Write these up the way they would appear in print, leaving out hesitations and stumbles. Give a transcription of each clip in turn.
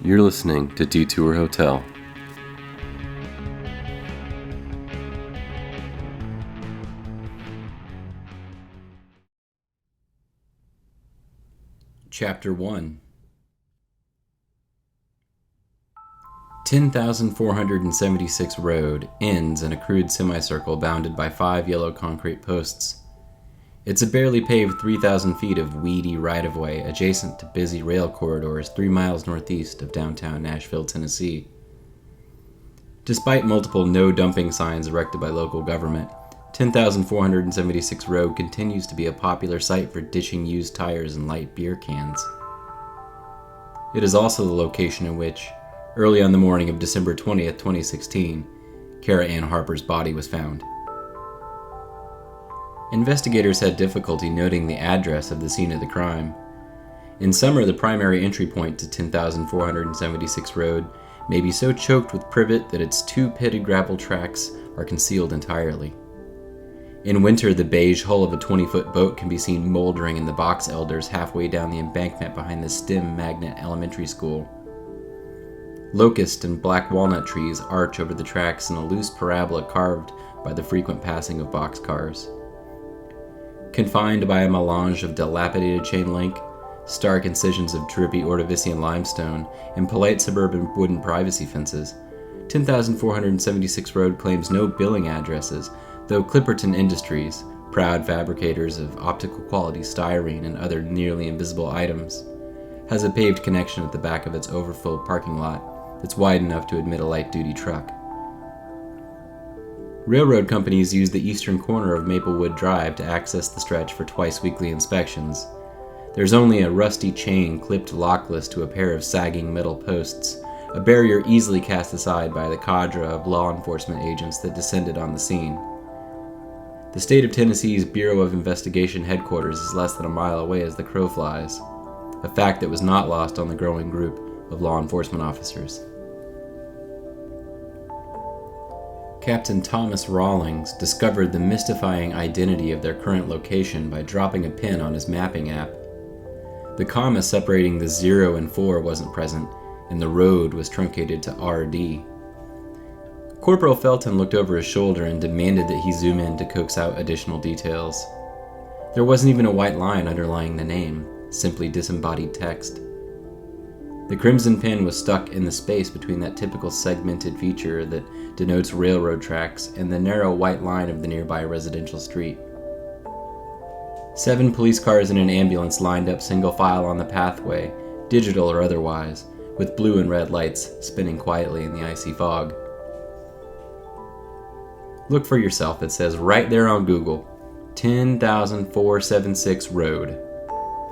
You're listening to Detour Hotel. Chapter 1 10,476 Road ends in a crude semicircle bounded by 5 yellow concrete posts. It's a barely paved 3,000 feet of weedy right-of-way adjacent to busy rail corridors 3 miles northeast of downtown Nashville, Tennessee. Despite multiple no-dumping signs erected by local government, 10,476 Road continues to be a popular site for ditching used tires and light beer cans. It is also the location in which, early on the morning of December 20th, 2016, Kara Ann Harper's body was found. Investigators had difficulty noting the address of the scene of the crime. In summer, the primary entry point to 10,476 Road may be so choked with privet that its 2 pitted gravel tracks are concealed entirely. In winter, the beige hull of a 20-foot boat can be seen moldering in the box elders halfway down the embankment behind the STEM Magnet Elementary School. Locust and black walnut trees arch over the tracks in a loose parabola carved by the frequent passing of boxcars. Confined by a melange of dilapidated chain link, stark incisions of drippy Ordovician limestone, and polite suburban wooden privacy fences, 10,476 Road claims no billing addresses, though Clipperton Industries, proud fabricators of optical quality styrene and other nearly invisible items, has a paved connection at the back of its overfilled parking lot that's wide enough to admit a light-duty truck. Railroad companies use the eastern corner of Maplewood Drive to access the stretch for twice-weekly inspections. There's only a rusty chain clipped lockless to a pair of sagging metal posts, a barrier easily cast aside by the cadre of law enforcement agents that descended on the scene. The state of Tennessee's Bureau of Investigation headquarters is less than a mile away as the crow flies, a fact that was not lost on the growing group of law enforcement officers. Captain Thomas Rawlings discovered the mystifying identity of their current location by dropping a pin on his mapping app. The comma separating the 0 and 4 wasn't present, and the road was truncated to RD. Corporal Felton looked over his shoulder and demanded that he zoom in to coax out additional details. There wasn't even a white line underlying the name, simply disembodied text. The crimson pin was stuck in the space between that typical segmented feature that denotes railroad tracks and the narrow white line of the nearby residential street. 7 police cars and an ambulance lined up single file on the pathway, digital or otherwise, with blue and red lights spinning quietly in the icy fog. Look for yourself, it says right there on Google, 10,476 Road,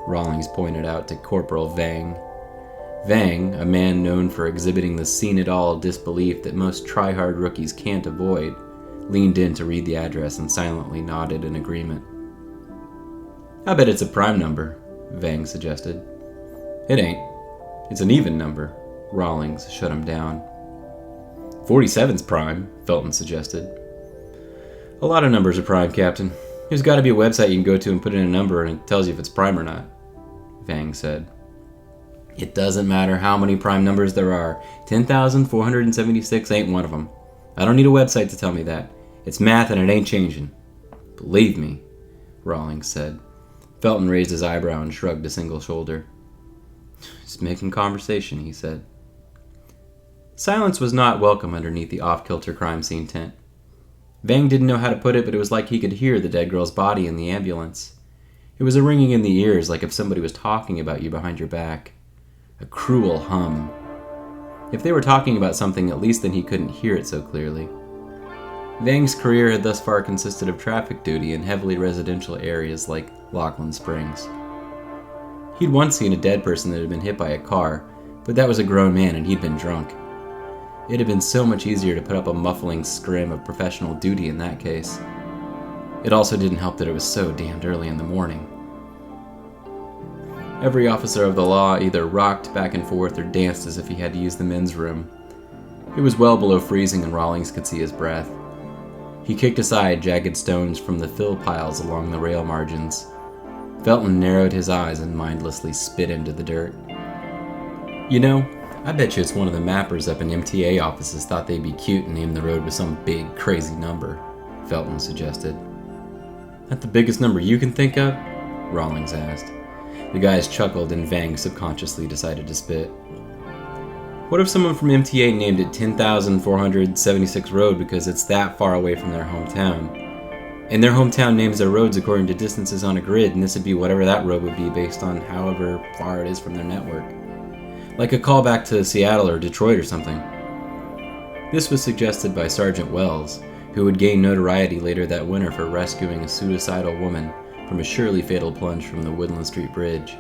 Rawlings pointed out to Corporal Vang. Vang, a man known for exhibiting the seen-it-all disbelief that most try-hard rookies can't avoid, leaned in to read the address and silently nodded in agreement. "I bet it's a prime number," Vang suggested. "It ain't. It's an even number," Rawlings shut him down. 47's prime, Felton suggested. "A lot of numbers are prime, Captain. There's got to be a website you can go to and put in a number and it tells you if it's prime or not," Vang said. "It doesn't matter how many prime numbers there are. 10,476 ain't one of them. I don't need a website to tell me that. It's math and it ain't changing." "Believe me," Rawlings said. Felton raised his eyebrow and shrugged a single shoulder. "Just making conversation," he said. Silence was not welcome underneath the off-kilter crime scene tent. Vang didn't know how to put it, but it was like he could hear the dead girl's body in the ambulance. It was a ringing in the ears, like if somebody was talking about you behind your back. A cruel hum. If they were talking about something, at least then he couldn't hear it so clearly. Vang's career had thus far consisted of traffic duty in heavily residential areas like Laughlin Springs. He'd once seen a dead person that had been hit by a car, but that was a grown man and he'd been drunk. It had been so much easier to put up a muffling scrim of professional duty in that case. It also didn't help that it was so damned early in the morning. Every officer of the law either rocked back and forth or danced as if he had to use the men's room. It was well below freezing and Rawlings could see his breath. He kicked aside jagged stones from the fill piles along the rail margins. Felton narrowed his eyes and mindlessly spit into the dirt. You know, I bet you it's one of the mappers up in MTA offices thought they'd be cute and named the road with some big, crazy number, Felton suggested. That the biggest number you can think of? Rawlings asked. The guys chuckled and Vang subconsciously decided to spit. What if someone from MTA named it 10,476 Road because it's that far away from their hometown? And their hometown names their roads according to distances on a grid, and this would be whatever that road would be based on however far it is from their network. Like a callback to Seattle or Detroit or something. This was suggested by Sergeant Wells, who would gain notoriety later that winter for rescuing a suicidal woman from a surely fatal plunge from the Woodland Street Bridge.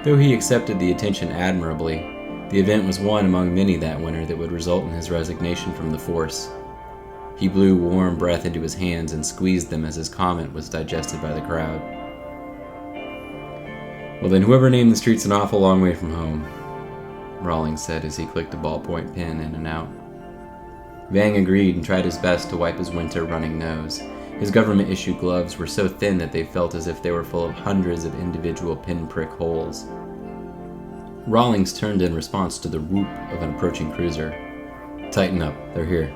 Though he accepted the attention admirably, the event was one among many that winter that would result in his resignation from the force. He blew warm breath into his hands and squeezed them as his comment was digested by the crowd. Well then, whoever named the street's an awful long way from home, Rawlings said as he clicked a ballpoint pen in and out. Vang agreed and tried his best to wipe his winter running nose. His government-issued gloves were so thin that they felt as if they were full of hundreds of individual pinprick holes. Rawlings turned in response to the whoop of an approaching cruiser. Tighten up, they're here.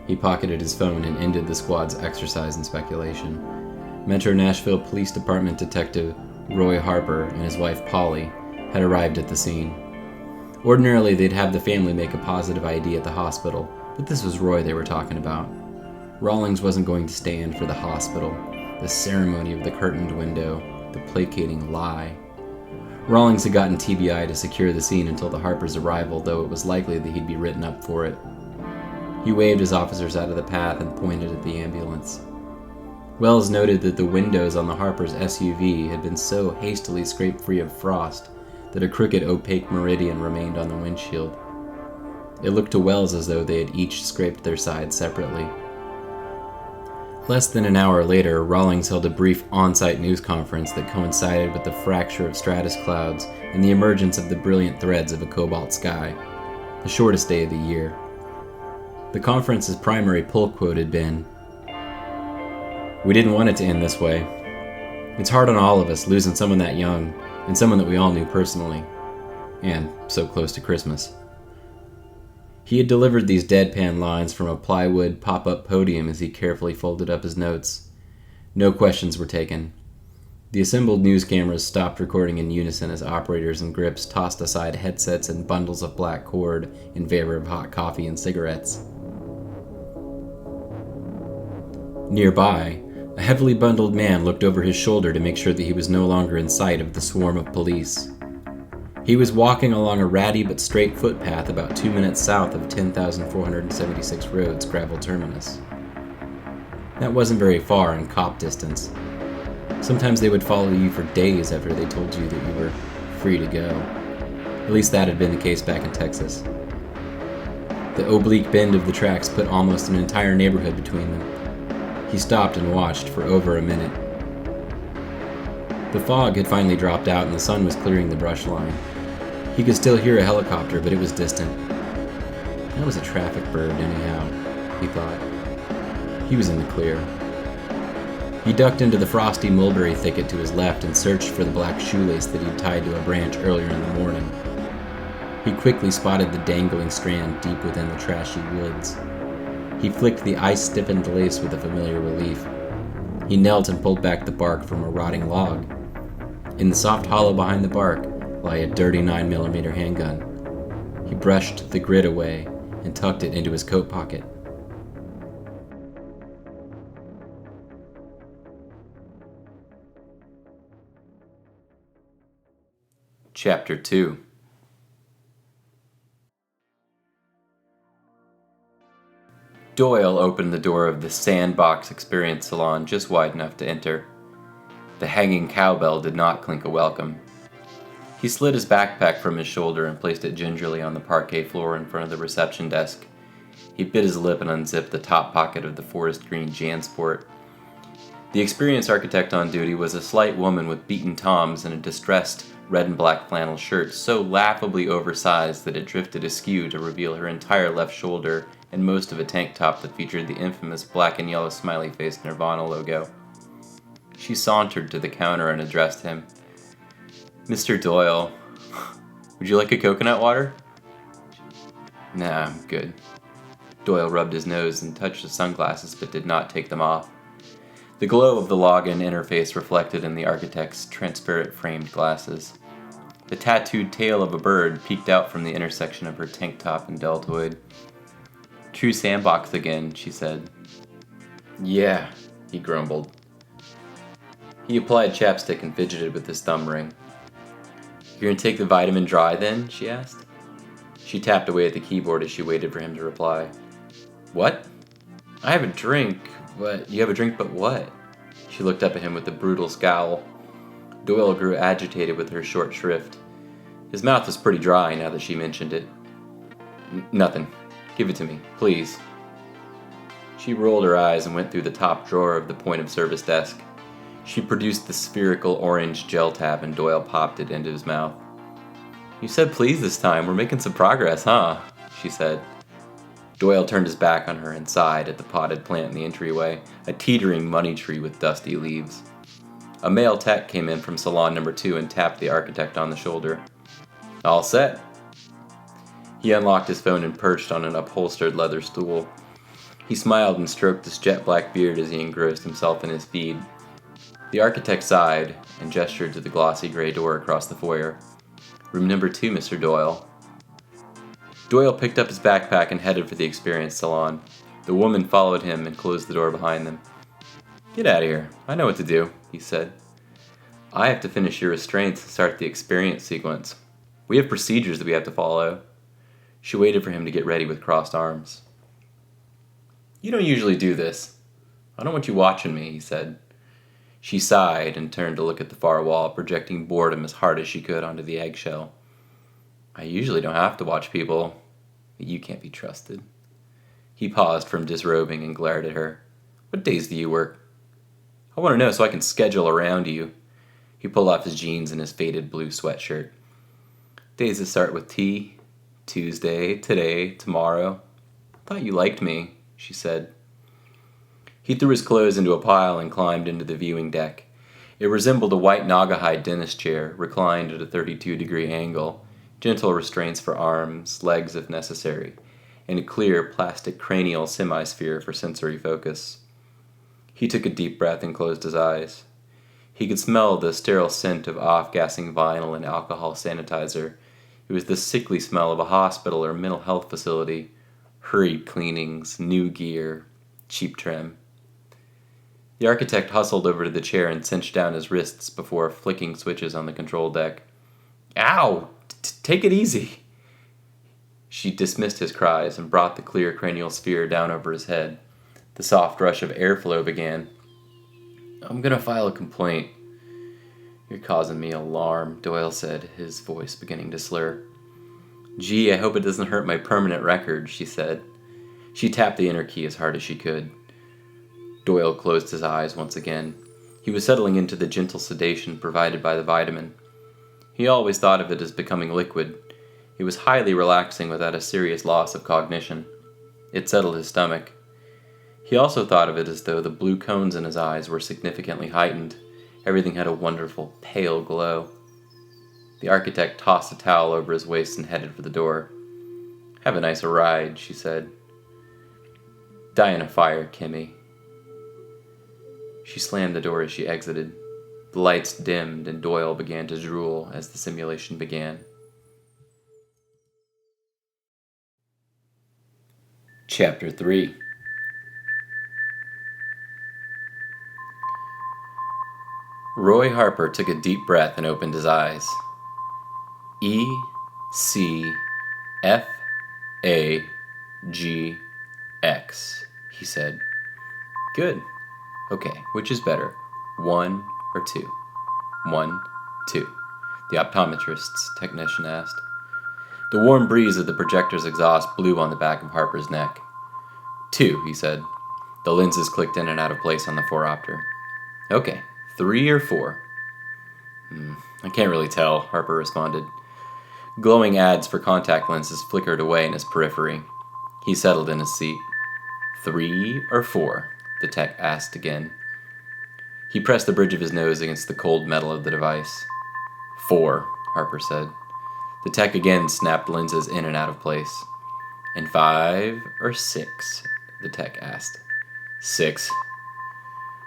He pocketed his phone and ended the squad's exercise in speculation. Metro Nashville Police Department Detective Roy Harper and his wife Polly had arrived at the scene. Ordinarily, they'd have the family make a positive ID at the hospital, but this was Roy they were talking about. Rawlings wasn't going to stand for the hospital, the ceremony of the curtained window, the placating lie. Rawlings had gotten TBI to secure the scene until the Harpers' arrival, though it was likely that he'd be written up for it. He waved his officers out of the path and pointed at the ambulance. Wells noted that the windows on the Harpers' SUV had been so hastily scraped free of frost that a crooked opaque meridian remained on the windshield. It looked to Wells as though they had each scraped their sides separately. Less than an hour later, Rawlings held a brief on-site news conference that coincided with the fracture of stratus clouds and the emergence of the brilliant threads of a cobalt sky, the shortest day of the year. The conference's primary pull quote had been, "We didn't want it to end this way. It's hard on all of us losing someone that young, and someone that we all knew personally, and so close to Christmas." He had delivered these deadpan lines from a plywood pop-up podium as he carefully folded up his notes. No questions were taken. The assembled news cameras stopped recording in unison as operators and grips tossed aside headsets and bundles of black cord in favor of hot coffee and cigarettes. Nearby, a heavily bundled man looked over his shoulder to make sure that he was no longer in sight of the swarm of police. He was walking along a ratty but straight footpath about 2 minutes south of 10,476 Road's gravel terminus. That wasn't very far in cop distance. Sometimes they would follow you for days after they told you that you were free to go. At least that had been the case back in Texas. The oblique bend of the tracks put almost an entire neighborhood between them. He stopped and watched for over a minute. The fog had finally dropped out and the sun was clearing the brush line. He could still hear a helicopter, but it was distant. That was a traffic bird anyhow, he thought. He was in the clear. He ducked into the frosty mulberry thicket to his left and searched for the black shoelace that he'd tied to a branch earlier in the morning. He quickly spotted the dangling strand deep within the trashy woods. He flicked the ice-stiffened lace with a familiar relief. He knelt and pulled back the bark from a rotting log. In the soft hollow behind the bark lay a dirty 9mm handgun. He brushed the grit away and tucked it into his coat pocket. Chapter 2. Doyle opened the door of the Sandbox Experience Salon just wide enough to enter. The hanging cowbell did not clink a welcome. He slid his backpack from his shoulder and placed it gingerly on the parquet floor in front of the reception desk. He bit his lip and unzipped the top pocket of the forest green Jansport. The experienced architect on duty was a slight woman with beaten toms and a distressed red and black flannel shirt so laughably oversized that it drifted askew to reveal her entire left shoulder and most of a tank top that featured the infamous black and yellow smiley-faced Nirvana logo. She sauntered to the counter and addressed him. "Mr. Doyle, Would you like a coconut water? Nah, I'm good. Doyle rubbed his nose and touched his sunglasses but did not take them off. The glow of the login interface reflected in the architect's transparent framed glasses. The tattooed tail of a bird peeked out from the intersection of her tank top and deltoid. True sandbox again, she said. Yeah, he grumbled. He applied chapstick and fidgeted with his thumb ring. You're gonna take the vitamin dry then? She asked. She tapped away at the keyboard as she waited for him to reply. What? I have a drink, but you have a drink but what? She looked up at him with a brutal scowl. Doyle grew agitated with her short shrift. His mouth was pretty dry now that she mentioned it. Nothing. Give it to me, please. She rolled her eyes and went through the top drawer of the point-of-service desk. She produced the spherical orange gel tab and Doyle popped it into his mouth. You said please this time. We're making some progress, huh? She said. Doyle turned his back on her and sighed at the potted plant in the entryway, a teetering money tree with dusty leaves. A male tech came in from salon number 2 and tapped the architect on the shoulder. All set. He unlocked his phone and perched on an upholstered leather stool. He smiled and stroked his jet-black beard as he engrossed himself in his feed. The architect sighed and gestured to the glossy gray door across the foyer. Room number 2, Mr. Doyle. Doyle picked up his backpack and headed for the experience salon. The woman followed him and closed the door behind them. Get out of here. I know what to do, he said. I have to finish your restraints and start the experience sequence. We have procedures that we have to follow. She waited for him to get ready with crossed arms. You don't usually do this. I don't want you watching me, he said. She sighed and turned to look at the far wall, projecting boredom as hard as she could onto the eggshell. I usually don't have to watch people, but you can't be trusted. He paused from disrobing and glared at her. What days do you work? I want to know so I can schedule around you. He pulled off his jeans and his faded blue sweatshirt. Days that start with T, Tuesday, today, tomorrow. Thought you liked me, she said. He threw his clothes into a pile and climbed into the viewing deck. It resembled a white Naugahyde dentist chair, reclined at a 32-degree angle, gentle restraints for arms, legs if necessary, and a clear plastic cranial semisphere for sensory focus. He took a deep breath and closed his eyes. He could smell the sterile scent of off-gassing vinyl and alcohol sanitizer. It was the sickly smell of a hospital or mental health facility. Hurried cleanings, new gear, cheap trim. The architect hustled over to the chair and cinched down his wrists before flicking switches on the control deck. Ow! Take it easy! She dismissed his cries and brought the clear cranial sphere down over his head. The soft rush of airflow began. I'm gonna file a complaint. You're causing me alarm, Doyle said, his voice beginning to slur. Gee, I hope it doesn't hurt my permanent record, she said. She tapped the enter key as hard as she could. Doyle closed his eyes once again. He was settling into the gentle sedation provided by the vitamin. He always thought of it as becoming liquid. It was highly relaxing without a serious loss of cognition. It settled his stomach. He also thought of it as though the blue cones in his eyes were significantly heightened. Everything had a wonderful, pale glow. The architect tossed a towel over his waist and headed for the door. Have a nice ride, she said. Die in a fire, Kimmy. She slammed the door as she exited. The lights dimmed and Doyle began to drool as the simulation began. Chapter 3. Roy Harper took a deep breath and opened his eyes. E, C, F, A, G, X, he said. Good. Okay, which is better, 1 or 2? 1, 2, the optometrist's technician asked. The warm breeze of the projector's exhaust blew on the back of Harper's neck. 2, he said. The lenses clicked in and out of place on the phoropter. Okay, 3 or 4? I can't really tell, Harper responded. Glowing ads for contact lenses flickered away in his periphery. He settled in his seat. 3 or 4? The tech asked again. He pressed the bridge of his nose against the cold metal of the device. 4, Harper said. The tech again snapped lenses in and out of place. "And 5 or 6?" the tech asked. "6."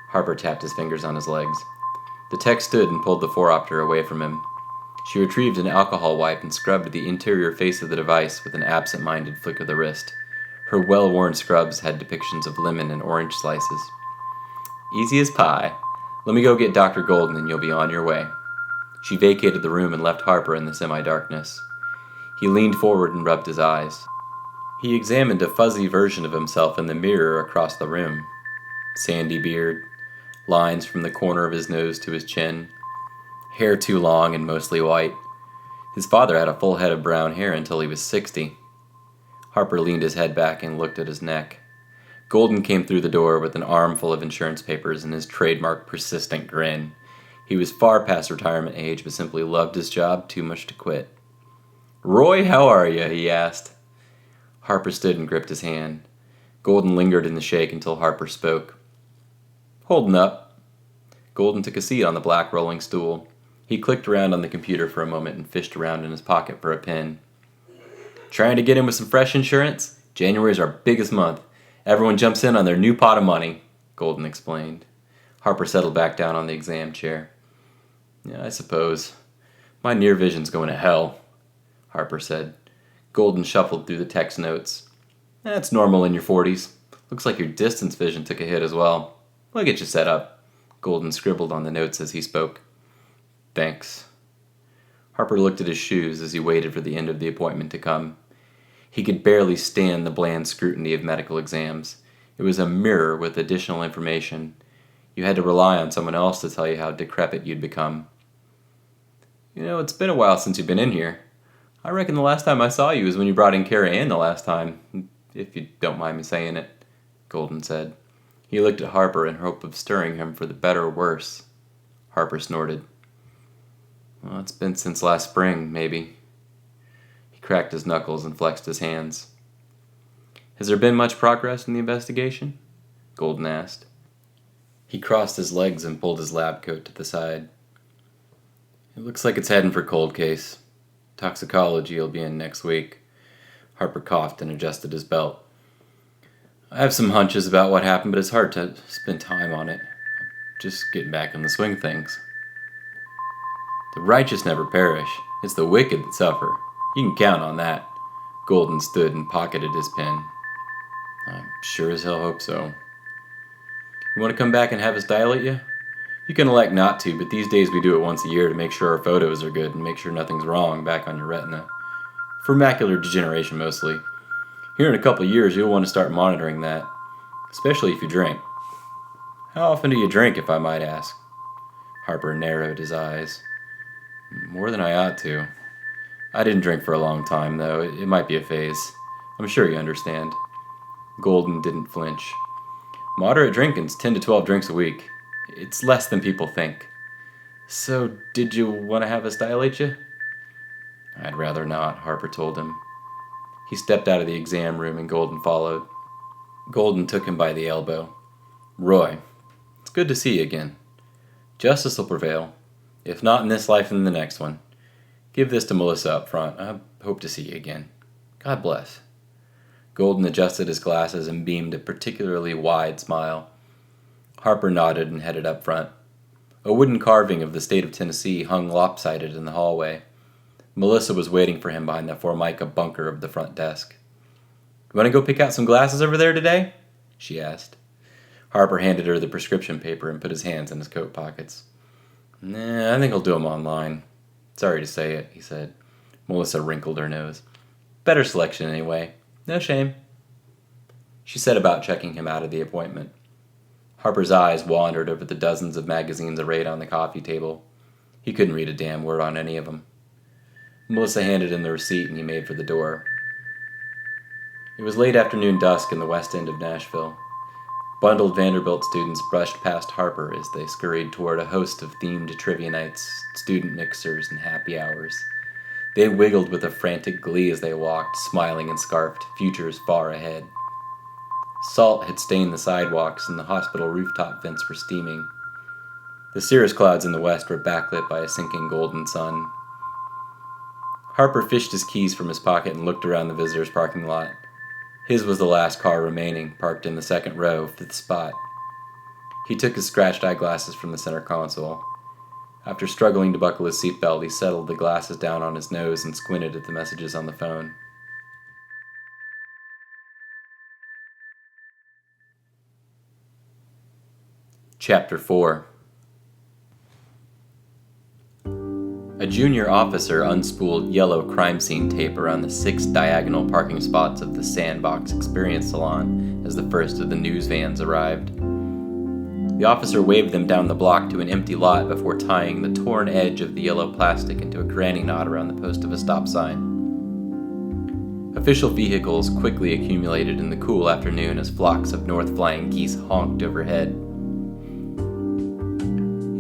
Harper tapped his fingers on his legs. The tech stood and pulled the phoropter away from him. She retrieved an alcohol wipe and scrubbed the interior face of the device with an absent-minded flick of the wrist. Her well-worn scrubs had depictions of lemon and orange slices. "Easy as pie. Let me go get Dr. Golden and you'll be on your way." She vacated the room and left Harper in the semi-darkness. He leaned forward and rubbed his eyes. He examined a fuzzy version of himself in the mirror across the room. Sandy beard, lines from the corner of his nose to his chin, hair too long and mostly white. His father had a full head of brown hair until he was 60. Harper leaned his head back and looked at his neck. Golden came through the door with an armful of insurance papers and his trademark persistent grin. He was far past retirement age, but simply loved his job too much to quit. "Roy, how are you?" he asked. Harper stood and gripped his hand. Golden lingered in the shake until Harper spoke. "Holding up." Golden took a seat on the black rolling stool. He clicked around on the computer for a moment and fished around in his pocket for a pen. "Trying to get in with some fresh insurance? January's our biggest month. Everyone jumps in on their new pot of money," Golden explained. Harper settled back down on the exam chair. "Yeah, I suppose. My near vision's going to hell," Harper said. Golden shuffled through the text notes. "That's normal in your 40s. Looks like your distance vision took a hit as well. We'll get you set up." Golden scribbled on the notes as he spoke. "Thanks." Harper looked at his shoes as he waited for the end of the appointment to come. He could barely stand the bland scrutiny of medical exams. It was a mirror with additional information. You had to rely on someone else to tell you how decrepit you'd become. "It's been a while since you've been in here. I reckon the last time I saw you was when you brought in Carrie Ann the last time, if you don't mind me saying it," Golden said. He looked at Harper in hope of stirring him for the better or worse. Harper snorted. "Well, it's been since last spring, maybe." He cracked his knuckles and flexed his hands. "Has there been much progress in the investigation?" Golden asked. He crossed his legs and pulled his lab coat to the side. "It looks like it's heading for cold case. Toxicology will be in next week." Harper coughed and adjusted his belt. "I have some hunches about what happened, but it's hard to spend time on it. I'm just getting back in the swing of things." "The righteous never perish. It's the wicked that suffer. You can count on that." Golden stood and pocketed his pen. "I sure as hell hope so." "You want to come back and have us dilate you? You can elect not to, but these days we do it once a year to make sure our photos are good and make sure nothing's wrong back on your retina. For macular degeneration mostly. Here in a couple of years you'll want to start monitoring that, especially if you drink." "How often do you drink, if I might ask?" Harper narrowed his eyes. "More than I ought to. I didn't drink for a long time, though. It might be a phase. I'm sure you understand." Golden didn't flinch. "Moderate drinking's 10 to 12 drinks a week. It's less than people think." "So, did you want to have us dilate you?" "I'd rather not," Harper told him. He stepped out of the exam room and Golden followed. Golden took him by the elbow. "Roy, it's good to see you again. Justice will prevail. If not in this life, then the next one. Give this to Melissa up front. I hope to see you again. God bless." Golden adjusted his glasses and beamed a particularly wide smile. Harper nodded and headed up front. A wooden carving of the state of Tennessee hung lopsided in the hallway. Melissa was waiting for him behind the formica bunker of the front desk. "You want to go pick out some glasses over there today?" she asked. Harper handed her the prescription paper and put his hands in his coat pockets. "Nah, I think I'll do them online. Sorry to say it," he said. Melissa wrinkled her nose. "Better selection anyway. No shame." She set about checking him out of the appointment. Harper's eyes wandered over the dozens of magazines arrayed on the coffee table. He couldn't read a damn word on any of them. Melissa handed him the receipt and he made for the door. It was late afternoon dusk in the west end of Nashville. Bundled Vanderbilt students brushed past Harper as they scurried toward a host of themed trivia nights, student mixers, and happy hours. They wiggled with a frantic glee as they walked, smiling and scarfed, futures far ahead. Salt had stained the sidewalks and the hospital rooftop vents were steaming. The cirrus clouds in the west were backlit by a sinking golden sun. Harper fished his keys from his pocket and looked around the visitors' parking lot. His was the last car remaining, parked in the second row, fifth spot. He took his scratched eyeglasses from the center console. After struggling to buckle his seatbelt, he settled the glasses down on his nose and squinted at the messages on the phone. Chapter 4. A junior officer unspooled yellow crime scene tape around the 6 diagonal parking spots of the Sandbox Experience Salon as the first of the news vans arrived. The officer waved them down the block to an empty lot before tying the torn edge of the yellow plastic into a granny knot around the post of a stop sign. Official vehicles quickly accumulated in the cool afternoon as flocks of north-flying geese honked overhead.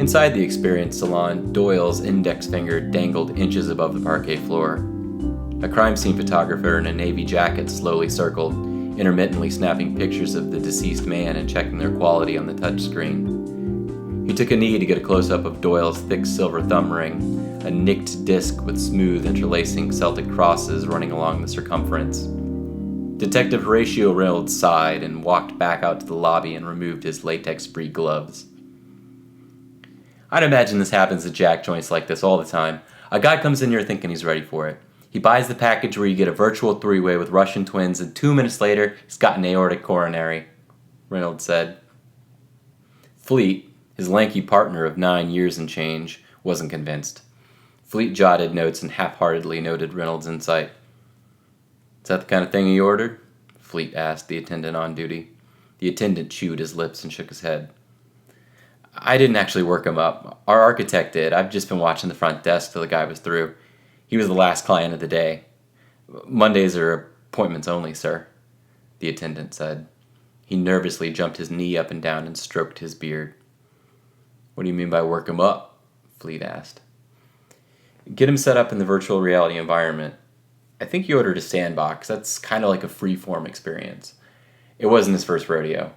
Inside the Experience Salon, Doyle's index finger dangled inches above the parquet floor. A crime scene photographer in a navy jacket slowly circled, intermittently snapping pictures of the deceased man and checking their quality on the touchscreen. He took a knee to get a close-up of Doyle's thick silver thumb ring, a nicked disc with smooth interlacing Celtic crosses running along the circumference. Detective Horatio Reynolds sighed and walked back out to the lobby and removed his latex-free gloves. I'd imagine this happens at jack joints like this all the time. A guy comes in here thinking he's ready for it. He buys the package where you get a virtual three-way with Russian twins, and 2 minutes later, he's got an aortic coronary, Reynolds said. Fleet, his lanky partner of 9 years and change, wasn't convinced. Fleet jotted notes and half-heartedly noted Reynolds' insight. Is that the kind of thing he ordered? Fleet asked the attendant on duty. The attendant chewed his lips and shook his head. I didn't actually work him up. Our architect did. I've just been watching the front desk till the guy was through. He was the last client of the day. Mondays are appointments only, sir, the attendant said. He nervously jumped his knee up and down and stroked his beard. What do you mean by work him up? Fleet asked. Get him set up in the virtual reality environment. I think he ordered a sandbox. That's kind of like a free-form experience. It wasn't his first rodeo.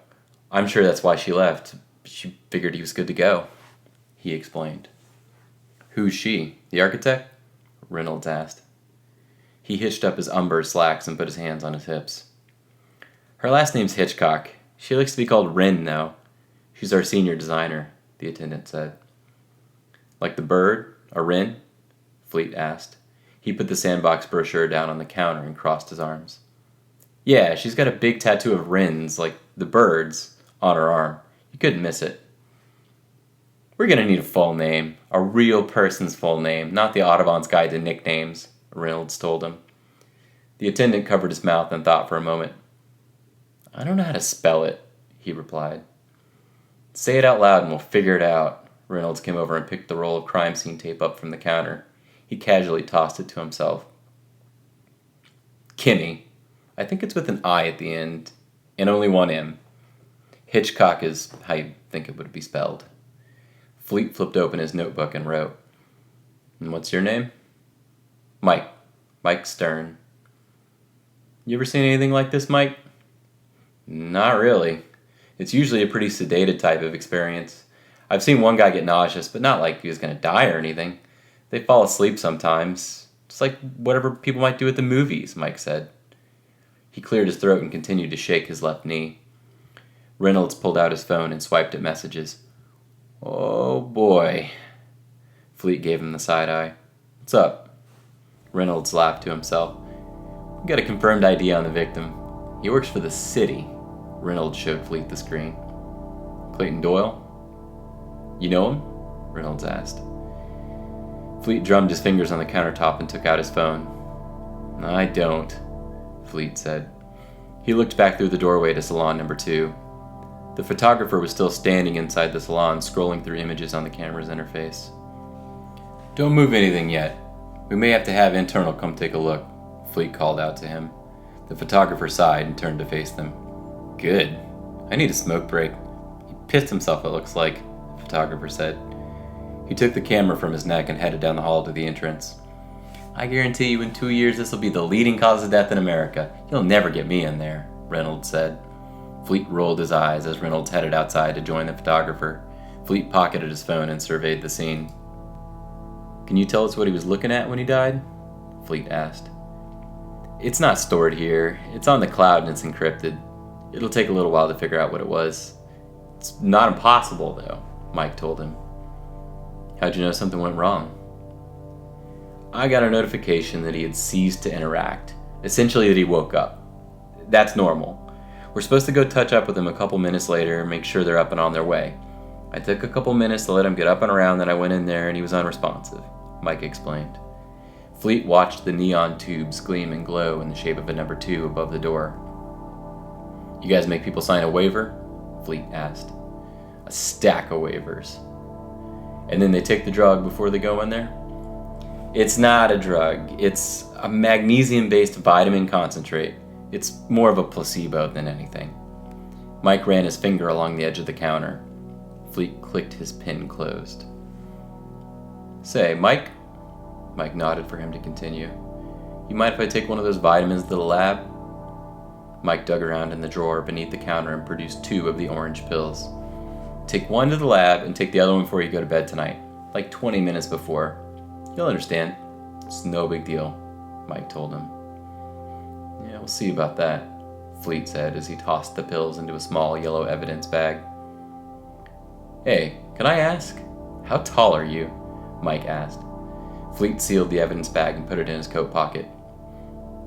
I'm sure that's why she left. She figured he was good to go, he explained. Who's she? The architect? Reynolds asked. He hitched up his umber slacks and put his hands on his hips. Her last name's Hitchcock. She likes to be called Wren, though. She's our senior designer, the attendant said. Like the bird? A wren? Fleet asked. He put the sandbox brochure down on the counter and crossed his arms. Yeah, she's got a big tattoo of wrens, like the birds, on her arm. You couldn't miss it. We're going to need a full name. A real person's full name, not the Audubon's Guide to Nicknames, Reynolds told him. The attendant covered his mouth and thought for a moment. I don't know how to spell it, he replied. Say it out loud and we'll figure it out. Reynolds came over and picked the roll of crime scene tape up from the counter. He casually tossed it to himself. Kimmy. I think it's with an I at the end, and only one M. Hitchcock is how you think it would be spelled. Fleet flipped open his notebook and wrote. And what's your name? Mike. Mike Stern. You ever seen anything like this, Mike? Not really. It's usually a pretty sedated type of experience. I've seen one guy get nauseous, but not like he was going to die or anything. They fall asleep sometimes. It's like whatever people might do at the movies, Mike said. He cleared his throat and continued to shake his left knee. Reynolds pulled out his phone and swiped at messages. Oh boy. Fleet gave him the side eye. What's up? Reynolds laughed to himself. We got a confirmed ID on the victim. He works for the city. Reynolds showed Fleet the screen. Clayton Doyle? You know him? Reynolds asked. Fleet drummed his fingers on the countertop and took out his phone. I don't, Fleet said. He looked back through the doorway to salon number 2. The photographer was still standing inside the salon, scrolling through images on the camera's interface. Don't move anything yet. We may have to have internal come take a look, Fleet called out to him. The photographer sighed and turned to face them. Good. I need a smoke break. He pissed himself, it looks like, the photographer said. He took the camera from his neck and headed down the hall to the entrance. I guarantee you in 2 years this will be the leading cause of death in America. You'll never get me in there, Reynolds said. Fleet rolled his eyes as Reynolds headed outside to join the photographer. Fleet pocketed his phone and surveyed the scene. Can you tell us what he was looking at when he died? Fleet asked. It's not stored here. It's on the cloud and it's encrypted. It'll take a little while to figure out what it was. It's not impossible, though, Mike told him. How'd you know something went wrong? I got a notification that he had ceased to interact. Essentially that he woke up. That's normal. We're supposed to go touch up with him a couple minutes later and make sure they're up and on their way. I took a couple minutes to let him get up and around, then I went in there and he was unresponsive, Mike explained. Fleet watched the neon tubes gleam and glow in the shape of a number 2 above the door. You guys make people sign a waiver? Fleet asked. A stack of waivers. And then they take the drug before they go in there? It's not a drug. It's a magnesium-based vitamin concentrate. It's more of a placebo than anything. Mike ran his finger along the edge of the counter. Fleet clicked his pen closed. Say, Mike? Mike nodded for him to continue. You mind if I take one of those vitamins to the lab? Mike dug around in the drawer beneath the counter and produced 2 of the orange pills. Take one to the lab and take the other one before you go to bed tonight. Like 20 minutes before. You'll understand. It's no big deal, Mike told him. Yeah, we'll see about that, Fleet said as he tossed the pills into a small yellow evidence bag. Hey, can I ask? How tall are you? Mike asked. Fleet sealed the evidence bag and put it in his coat pocket.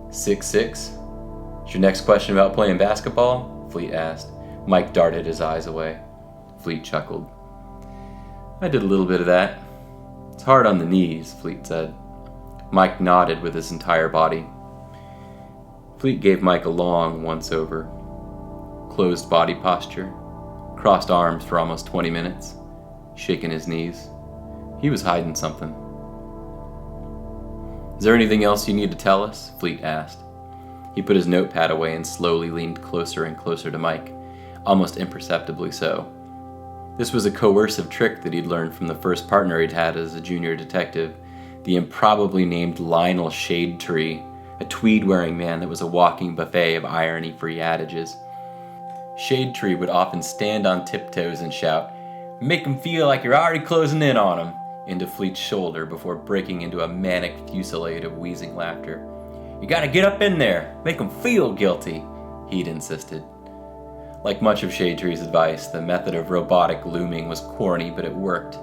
6'6"? Is your next question about playing basketball? Fleet asked. Mike darted his eyes away. Fleet chuckled. I did a little bit of that. It's hard on the knees, Fleet said. Mike nodded with his entire body. Fleet gave Mike a long once-over. Closed body posture. Crossed arms for almost 20 minutes. Shaking his knees. He was hiding something. Is there anything else you need to tell us? Fleet asked. He put his notepad away and slowly leaned closer and closer to Mike, almost imperceptibly so. This was a coercive trick that he'd learned from the first partner he'd had as a junior detective, the improbably named Lionel Shadetree, a tweed-wearing man that was a walking buffet of irony-free adages. Shadetree would often stand on tiptoes and shout, "Make him feel like you're already closing in on him," into Fleet's shoulder before breaking into a manic fusillade of wheezing laughter. "You gotta get up in there, make him feel guilty," he'd insisted. Like much of Shadetree's advice, the method of robotic looming was corny, but it worked.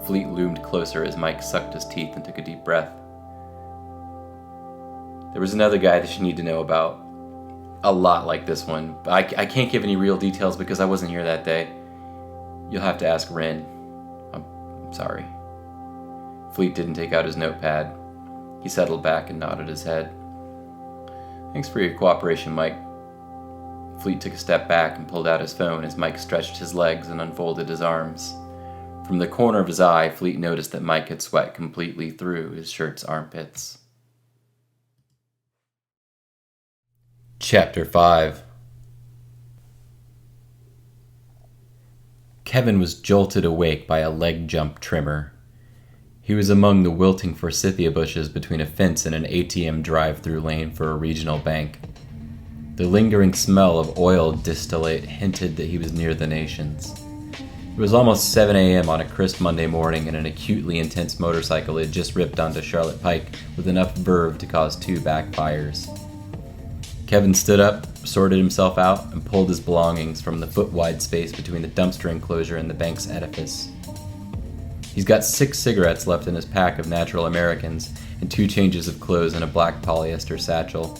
Fleet loomed closer as Mike sucked his teeth and took a deep breath. There was another guy that you need to know about. A lot like this one. I can't give any real details because I wasn't here that day. You'll have to ask Ren. I'm sorry. Fleet didn't take out his notepad. He settled back and nodded his head. Thanks for your cooperation, Mike. Fleet took a step back and pulled out his phone as Mike stretched his legs and unfolded his arms. From the corner of his eye, Fleet noticed that Mike had sweat completely through his shirt's armpits. Chapter 5. Kevin was jolted awake by a leg jump tremor. He was among the wilting forsythia bushes between a fence and an ATM drive-through lane for a regional bank. The lingering smell of oil distillate hinted that he was near the Nations. It was almost 7 a.m. on a crisp Monday morning, and an acutely intense motorcycle had just ripped onto Charlotte Pike with enough verve to cause 2 backfires. Kevin stood up, sorted himself out, and pulled his belongings from the foot-wide space between the dumpster enclosure and the bank's edifice. He's got 6 cigarettes left in his pack of Natural Americans and 2 changes of clothes in a black polyester satchel.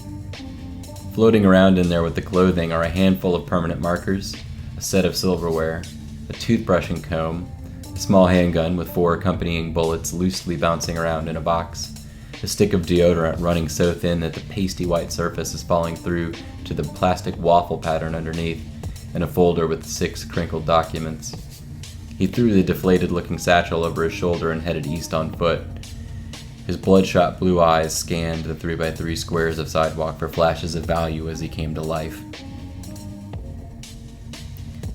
Floating around in there with the clothing are a handful of permanent markers, a set of silverware, a toothbrush and comb, a small handgun with 4 accompanying bullets loosely bouncing around in a box, a stick of deodorant running so thin that the pasty white surface is falling through to the plastic waffle pattern underneath, and a folder with 6 crinkled documents. He threw the deflated-looking satchel over his shoulder and headed east on foot. His bloodshot blue eyes scanned the 3x3 squares of sidewalk for flashes of value as he came to life.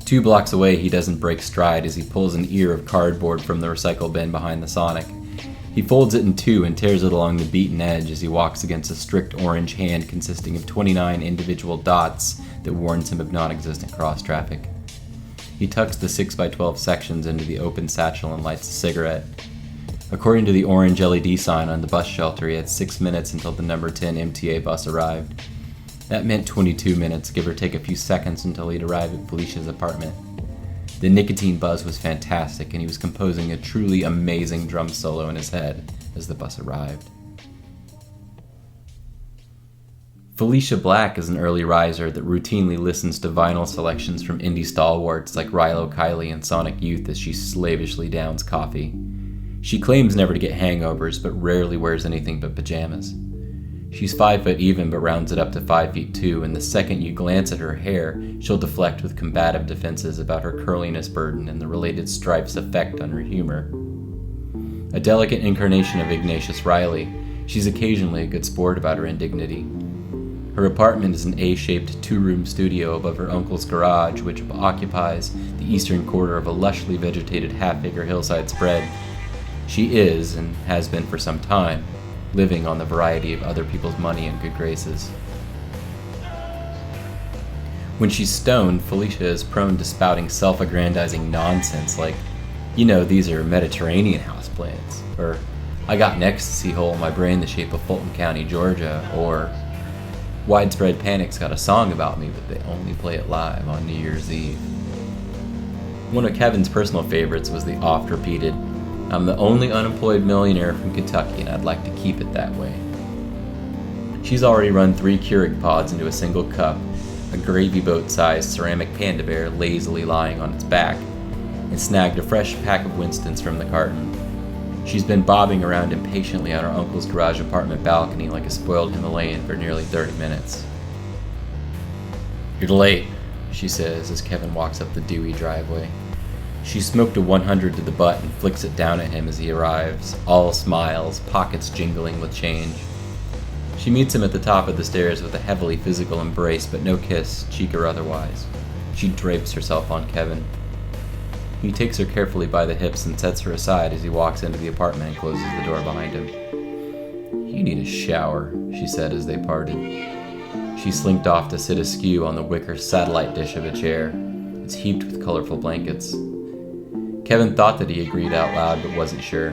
2 blocks away, he doesn't break stride as he pulls an ear of cardboard from the recycle bin behind the Sonic. He folds it in 2 and tears it along the beaten edge as he walks against a strict orange hand consisting of 29 individual dots that warns him of non-existent cross-traffic. He tucks the 6x12 sections into the open satchel and lights a cigarette. According to the orange LED sign on the bus shelter, he had 6 minutes until the number 10 MTA bus arrived. That meant 22 minutes, give or take a few seconds until he'd arrive at Felicia's apartment. The nicotine buzz was fantastic, and he was composing a truly amazing drum solo in his head as the bus arrived. Felicia Black is an early riser that routinely listens to vinyl selections from indie stalwarts like Rilo Kiley and Sonic Youth as she slavishly downs coffee. She claims never to get hangovers, but rarely wears anything but pajamas. She's 5 foot even, but rounds it up to 5 feet 2, and the second you glance at her hair, she'll deflect with combative defenses about her curliness burden and the related stripes' effect on her humor. A delicate incarnation of Ignatius Riley, she's occasionally a good sport about her indignity. Her apartment is an A-shaped 2-room studio above her uncle's garage, which occupies the eastern quarter of a lushly vegetated half-acre hillside spread. She is, and has been for some time, living on the variety of other people's money and good graces. When she's stoned, Felicia is prone to spouting self-aggrandizing nonsense like, these are Mediterranean houseplants, or I got an ecstasy hole in my brain the shape of Fulton County, Georgia, or Widespread Panic's got a song about me, but they only play it live on New Year's Eve. One of Kevin's personal favorites was the oft-repeated, I'm the only unemployed millionaire from Kentucky, and I'd like to keep it that way. She's already run 3 Keurig pods into a single cup, a gravy boat-sized ceramic panda bear lazily lying on its back, and snagged a fresh pack of Winstons from the carton. She's been bobbing around impatiently on her uncle's garage apartment balcony like a spoiled Himalayan for nearly 30 minutes. You're late, she says as Kevin walks up the dewy driveway. She smoked a 100 to the butt and flicks it down at him as he arrives, all smiles, pockets jingling with change. She meets him at the top of the stairs with a heavily physical embrace, but no kiss, cheek or otherwise. She drapes herself on Kevin. He takes her carefully by the hips and sets her aside as he walks into the apartment and closes the door behind him. You need a shower, she said as they parted. She slinked off to sit askew on the wicker satellite dish of a chair. It's heaped with colorful blankets. Kevin thought that he agreed out loud, but wasn't sure.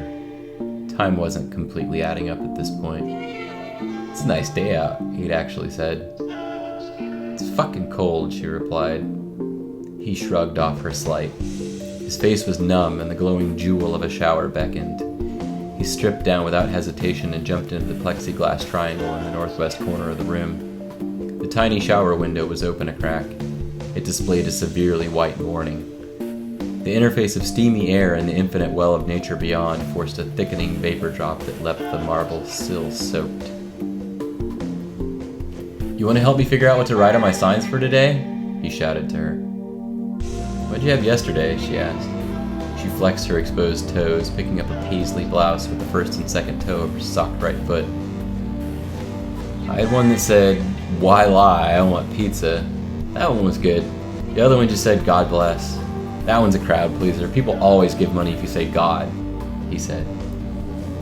Time wasn't completely adding up at this point. It's a nice day out, he'd actually said. It's fucking cold, she replied. He shrugged off her slight. His face was numb, and the glowing jewel of a shower beckoned. He stripped down without hesitation and jumped into the plexiglass triangle in the northwest corner of the room. The tiny shower window was open a crack. It displayed a severely white warning. The interface of steamy air and the infinite well of nature beyond forced a thickening vapor drop that left the marble sill soaked. You want to help me figure out what to write on my signs for today? He shouted to her. What'd you have yesterday? She asked. She flexed her exposed toes, picking up a paisley blouse with the first and second toe of her socked right foot. I had one that said, why lie, I want pizza. That one was good. The other one just said, God bless. That one's a crowd pleaser. People always give money if you say God, he said.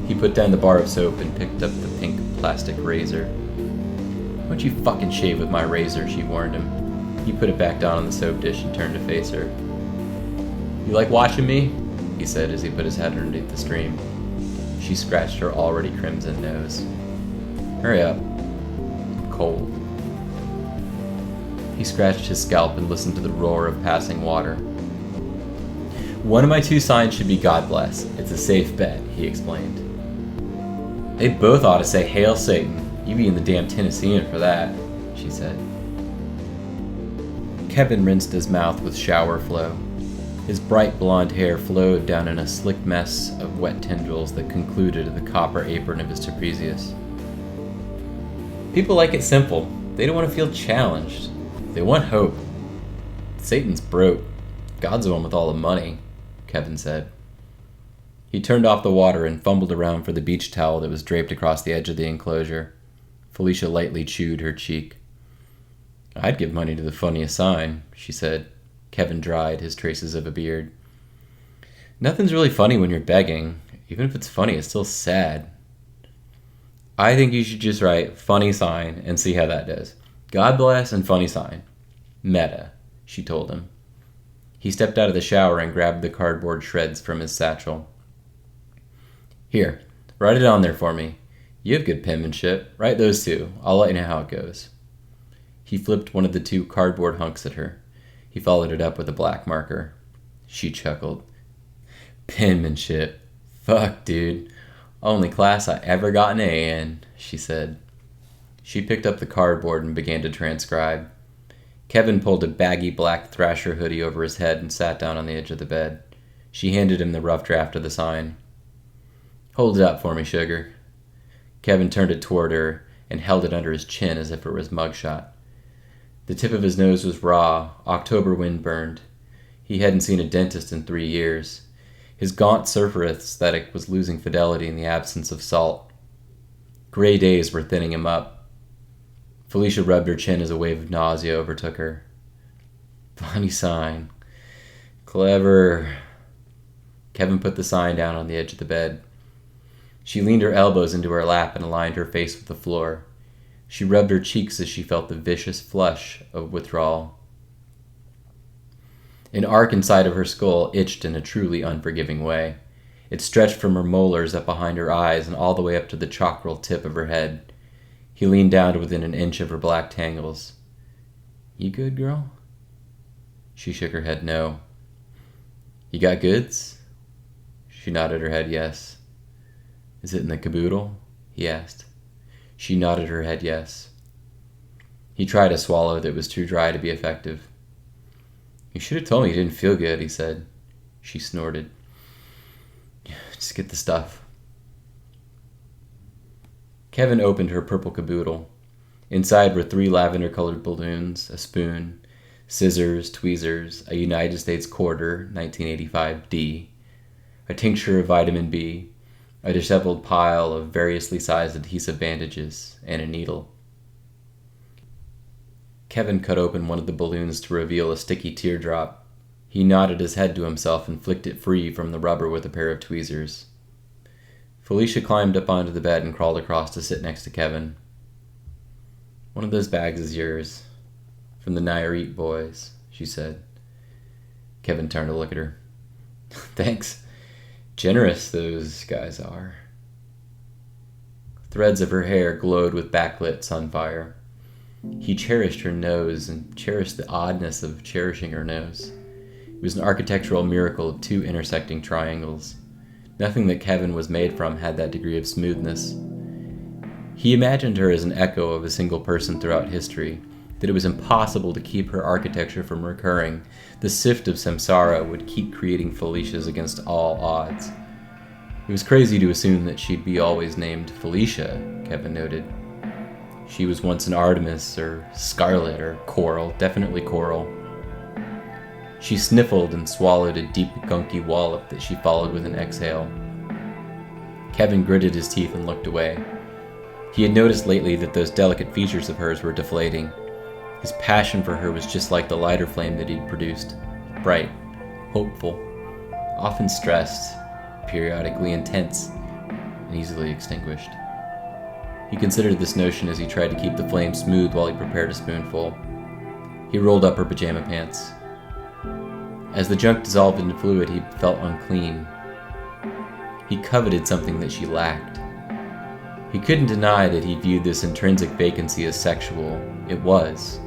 He put down the bar of soap and picked up the pink plastic razor. Why don't you fucking shave with my razor, she warned him. He put it back down on the soap dish and turned to face her. You like watching me? He said as he put his head underneath the stream. She scratched her already crimson nose. Hurry up. I'm cold. He scratched his scalp and listened to the roar of passing water. One of my 2 signs should be God bless. It's a safe bet, he explained. They both ought to say Hail Satan. You be in the damn Tennessean for that, she said. Kevin rinsed his mouth with shower flow. His bright blonde hair flowed down in a slick mess of wet tendrils that concluded at the copper apron of his trapezius. People like it simple. They don't want to feel challenged. They want hope. Satan's broke. God's the one with all the money, Kevin said. He turned off the water and fumbled around for the beach towel that was draped across the edge of the enclosure. Felicia lightly chewed her cheek. I'd give money to the funniest sign, she said. Kevin dried his traces of a beard. Nothing's really funny when you're begging. Even if it's funny, it's still sad. I think you should just write funny sign and see how that does. God bless and funny sign. Meta, she told him. He stepped out of the shower and grabbed the cardboard shreds from his satchel. Here, write it on there for me. You have good penmanship. Write those two. I'll let you know how it goes. He flipped one of the two cardboard hunks at her. He followed it up with a black marker. She chuckled. Penmanship. Fuck, dude. Only class I ever got an A in, she said. She picked up the cardboard and began to transcribe. Kevin pulled a baggy black Thrasher hoodie over his head and sat down on the edge of the bed. She handed him the rough draft of the sign. Hold it up for me, sugar. Kevin turned it toward her and held it under his chin as if it was mugshot. The tip of his nose was raw, October wind burned. He hadn't seen a dentist in 3 years. His gaunt surfer aesthetic was losing fidelity in the absence of salt. Gray days were thinning him up. Felicia rubbed her chin as a wave of nausea overtook her. Funny sign. Clever. Kevin put the sign down on the edge of the bed. She leaned her elbows into her lap and aligned her face with the floor. She rubbed her cheeks as she felt the vicious flush of withdrawal. An arc inside of her skull itched in a truly unforgiving way. It stretched from her molars up behind her eyes and all the way up to the chakral tip of her head. He leaned down to within an inch of her black tangles. You good, girl? She shook her head no. You got goods? She nodded her head yes. Is it in the caboodle? He asked. She nodded her head yes. He tried a swallow that was too dry to be effective. You should have told me you didn't feel good, he said. She snorted. Just get the stuff. Kevin opened her purple caboodle. Inside were 3 lavender-colored balloons, a spoon, scissors, tweezers, a United States quarter, 1985 D, a tincture of vitamin B, a disheveled pile of variously sized adhesive bandages, and a needle. Kevin cut open one of the balloons to reveal a sticky teardrop. He nodded his head to himself and flicked it free from the rubber with a pair of tweezers. Felicia climbed up onto the bed and crawled across to sit next to Kevin. One of those bags is yours. From the Nayarit boys, she said. Kevin turned to look at her. Thanks. Generous those guys are. Threads of her hair glowed with backlit sunfire. He cherished her nose and cherished the oddness of cherishing her nose. It was an architectural miracle of 2 intersecting triangles. Nothing that Kevin was made from had that degree of smoothness. He imagined her as an echo of a single person throughout history, that it was impossible to keep her architecture from recurring. The sift of samsara would keep creating Felicias against all odds. It was crazy to assume that she'd be always named Felicia, Kevin noted. She was once an Artemis, or Scarlet, or Coral, definitely Coral. She sniffled and swallowed a deep, gunky wallop that she followed with an exhale. Kevin gritted his teeth and looked away. He had noticed lately that those delicate features of hers were deflating. His passion for her was just like the lighter flame that he'd produced. Bright, hopeful, often stressed, periodically intense, and easily extinguished. He considered this notion as he tried to keep the flame smooth while he prepared a spoonful. He rolled up her pajama pants. As the junk dissolved into fluid, he felt unclean. He coveted something that she lacked. He couldn't deny that he viewed this intrinsic vacancy as sexual. It was.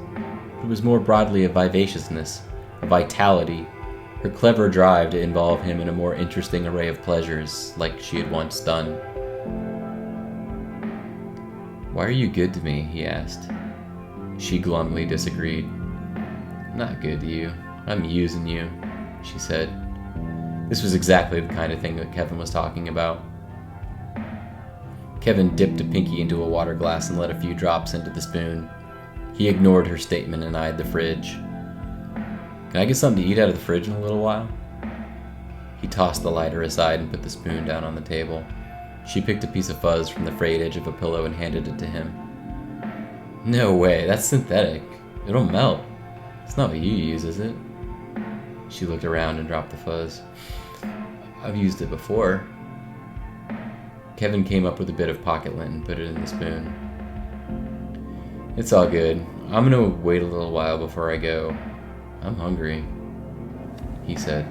It was more broadly a vivaciousness, a vitality, her clever drive to involve him in a more interesting array of pleasures, like she had once done. Why are you good to me? He asked. She glumly disagreed. I'm not good to you. I'm using you, she said. This was exactly the kind of thing that Kevin was talking about. Kevin dipped a pinky into a water glass and let a few drops into the spoon. He ignored her statement and eyed the fridge. Can I get something to eat out of the fridge in a little while? He tossed the lighter aside and put the spoon down on the table. She picked a piece of fuzz from the frayed edge of a pillow and handed it to him. No way, that's synthetic. It'll melt. It's not what you use, is it? She looked around and dropped the fuzz. I've used it before. Kevin came up with a bit of pocket lint and put it in the spoon. It's all good. I'm gonna wait a little while before I go. I'm hungry, he said.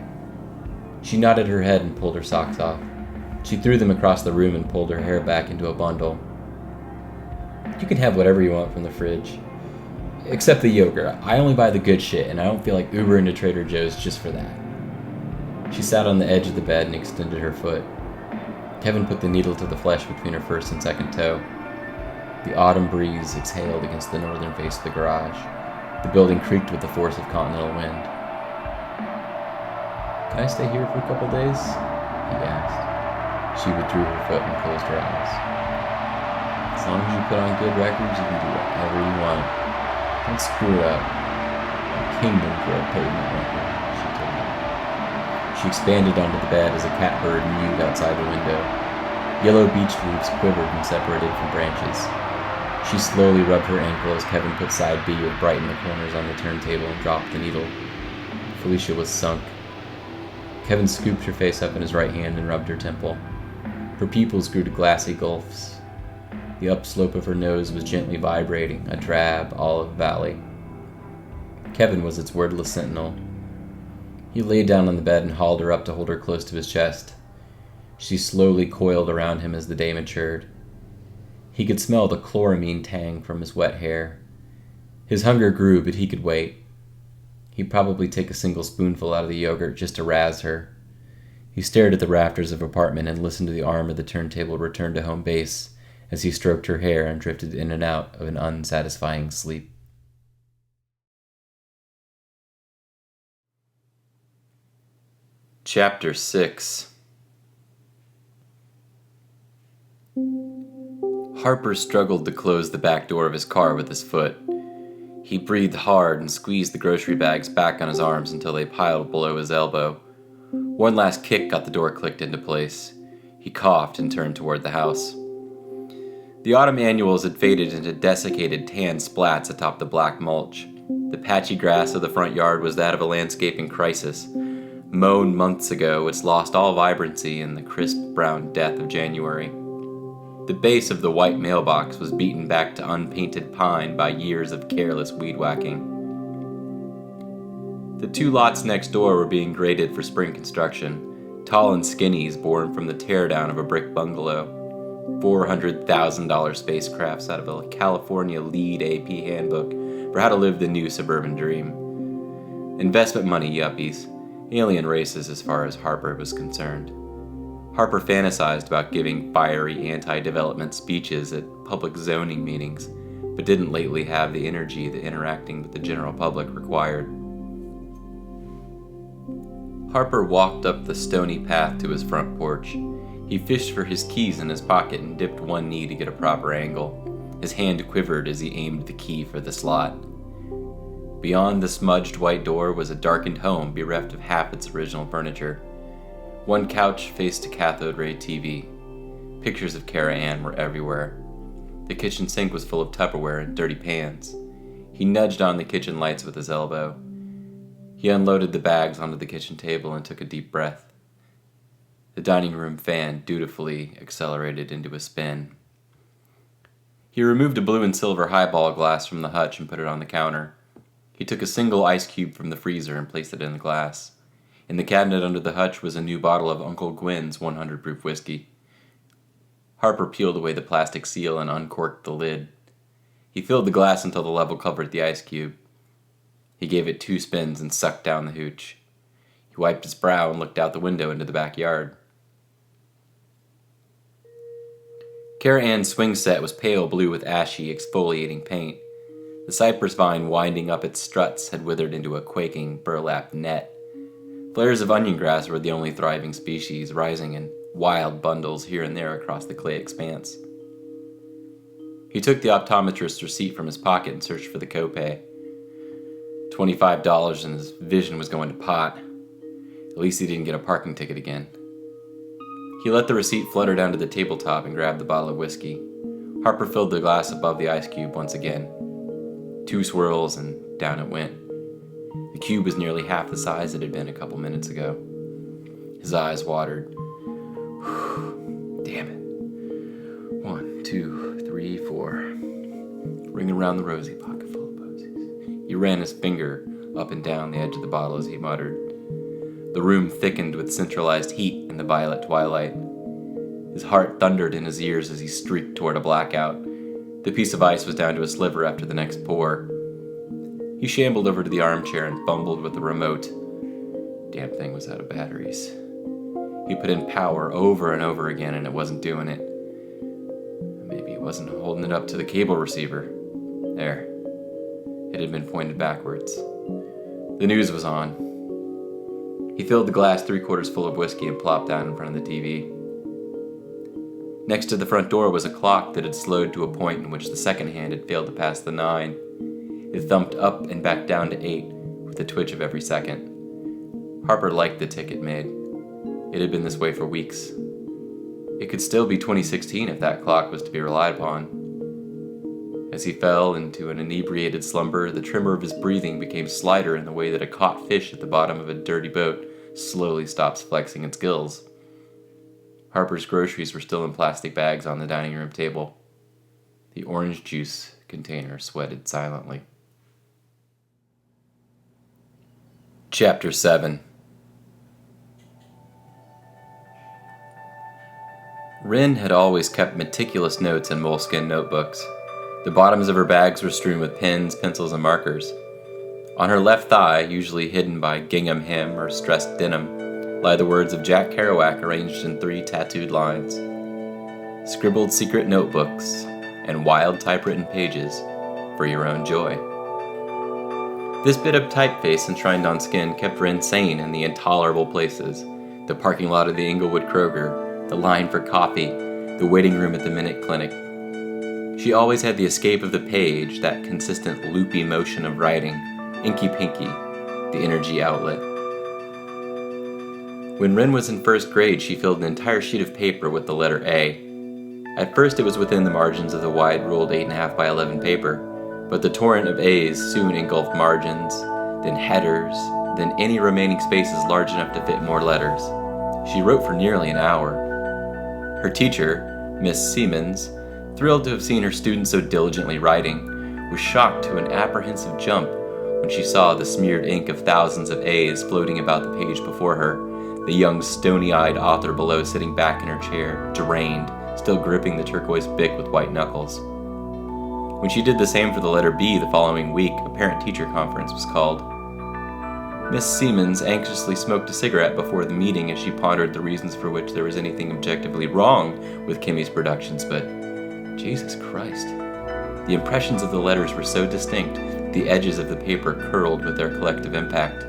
She nodded her head and pulled her socks off. She threw them across the room and pulled her hair back into a bundle. You can have whatever you want from the fridge. Except the yogurt. I only buy the good shit, and I don't feel like Uber into Trader Joe's just for that. She sat on the edge of the bed and extended her foot. Kevin put the needle to the flesh between her first and second toe. The autumn breeze exhaled against the northern face of the garage. The building creaked with the force of continental wind. Can I stay here for a couple days? He asked. She withdrew her foot and closed her eyes. As long as you put on good records, you can do whatever you want. Don't screw it up. A kingdom for a pavement record, she told him. She expanded onto the bed as a catbird mewed outside the window. Yellow beech leaves quivered and separated from branches. She slowly rubbed her ankle as Kevin put side B with bright in the corners on the turntable and dropped the needle. Felicia was sunk. Kevin scooped her face up in his right hand and rubbed her temple. Her pupils grew to glassy gulfs. The upslope of her nose was gently vibrating, a drab olive valley. Kevin was its wordless sentinel. He lay down on the bed and hauled her up to hold her close to his chest. She slowly coiled around him as the day matured. He could smell the chloramine tang from his wet hair. His hunger grew, but he could wait. He'd probably take a single spoonful out of the yogurt just to razz her. He stared at the rafters of apartment and listened to the arm of the turntable return to home base as he stroked her hair and drifted in and out of an unsatisfying sleep. Chapter 6. Harper struggled to close the back door of his car with his foot. He breathed hard and squeezed the grocery bags back on his arms until they piled below his elbow. One last kick got the door clicked into place. He coughed and turned toward the house. The autumn annuals had faded into desiccated tan splats atop the black mulch. The patchy grass of the front yard was that of a landscaping crisis. Mown months ago, it's lost all vibrancy in the crisp brown death of January. The base of the white mailbox was beaten back to unpainted pine by years of careless weed whacking. The two lots next door were being graded for spring construction, tall and skinnies born from the teardown of a brick bungalow. $400,000 spacecrafts out of a California lead AP handbook for how to live the new suburban dream. Investment money yuppies, alien races as far as Harper was concerned. Harper fantasized about giving fiery anti-development speeches at public zoning meetings, but didn't lately have the energy that interacting with the general public required. Harper walked up the stony path to his front porch. He fished for his keys in his pocket and dipped one knee to get a proper angle. His hand quivered as he aimed the key for the slot. Beyond the smudged white door was a darkened home bereft of half its original furniture. One couch faced a cathode ray TV. Pictures of Kara Ann were everywhere. The kitchen sink was full of Tupperware and dirty pans. He nudged on the kitchen lights with his elbow. He unloaded the bags onto the kitchen table and took a deep breath. The dining room fan dutifully accelerated into a spin. He removed a blue and silver highball glass from the hutch and put it on the counter. He took a single ice cube from the freezer and placed it in the glass. In the cabinet under the hutch was a new bottle of Uncle Gwen's 100 proof whiskey. Harper peeled away the plastic seal and uncorked the lid. He filled the glass until the level covered the ice cube. He gave it 2 spins and sucked down the hooch. He wiped his brow and looked out the window into the backyard. Kara Ann's swing set was pale blue with ashy, exfoliating paint. The cypress vine winding up its struts had withered into a quaking burlap net. Flares of onion grass were the only thriving species, rising in wild bundles here and there across the clay expanse. He took the optometrist's receipt from his pocket and searched for the copay. $25 and his vision was going to pot. At least he didn't get a parking ticket again. He let the receipt flutter down to the tabletop and grabbed the bottle of whiskey. Harper filled the glass above the ice cube once again. 2 swirls and down it went. The cube was nearly half the size it had been a couple minutes ago. His eyes watered. Damn it. 1, 2, 3, 4. Ring around the rosy, pocket full of posies. He ran his finger up and down the edge of the bottle as he muttered. The room thickened with centralized heat in the violet twilight. His heart thundered in his ears as he streaked toward a blackout. The piece of ice was down to a sliver after the next pour. He shambled over to the armchair and fumbled with the remote. Damn thing was out of batteries. He put in power over and over again and it wasn't doing it. Maybe it wasn't holding it up to the cable receiver. There. It had been pointed backwards. The news was on. He filled the glass 3/4 full of whiskey and plopped down in front of the TV. Next to the front door was a clock that had slowed to a point in which the second hand had failed to pass the 9. It thumped up and back down to 8, with a twitch of every second. Harper liked the tick it made. It had been this way for weeks. It could still be 2016 if that clock was to be relied upon. As he fell into an inebriated slumber, the tremor of his breathing became slighter in the way that a caught fish at the bottom of a dirty boat slowly stops flexing its gills. Harper's groceries were still in plastic bags on the dining room table. The orange juice container sweated silently. Chapter 7. Rin had always kept meticulous notes in moleskin notebooks. The bottoms of her bags were strewn with pens, pencils, and markers. On her left thigh, usually hidden by gingham hem or stressed denim, lie the words of Jack Kerouac arranged in 3 tattooed lines. Scribbled secret notebooks and wild typewritten pages for your own joy. This bit of typeface enshrined on skin kept her insane in the intolerable places: the parking lot of the Inglewood Kroger, the line for coffee, the waiting room at the Minute Clinic. She always had the escape of the page, that consistent loopy motion of writing, inky pinky, the energy outlet. When Rin was in first grade, she filled an entire sheet of paper with the letter A. At first it was within the margins of the wide ruled 8.5 by 11 paper, but the torrent of A's soon engulfed margins, then headers, then any remaining spaces large enough to fit more letters. She wrote for nearly an hour. Her teacher, Miss Siemens, thrilled to have seen her students so diligently writing, was shocked to an apprehensive jump when she saw the smeared ink of thousands of A's floating about the page before her, the young stony-eyed author below sitting back in her chair, drained, still gripping the turquoise bic with white knuckles. When she did the same for the letter B the following week, a parent-teacher conference was called. Miss Siemens anxiously smoked a cigarette before the meeting as she pondered the reasons for which there was anything objectively wrong with Kimmy's productions, but Jesus Christ. The impressions of the letters were so distinct, the edges of the paper curled with their collective impact.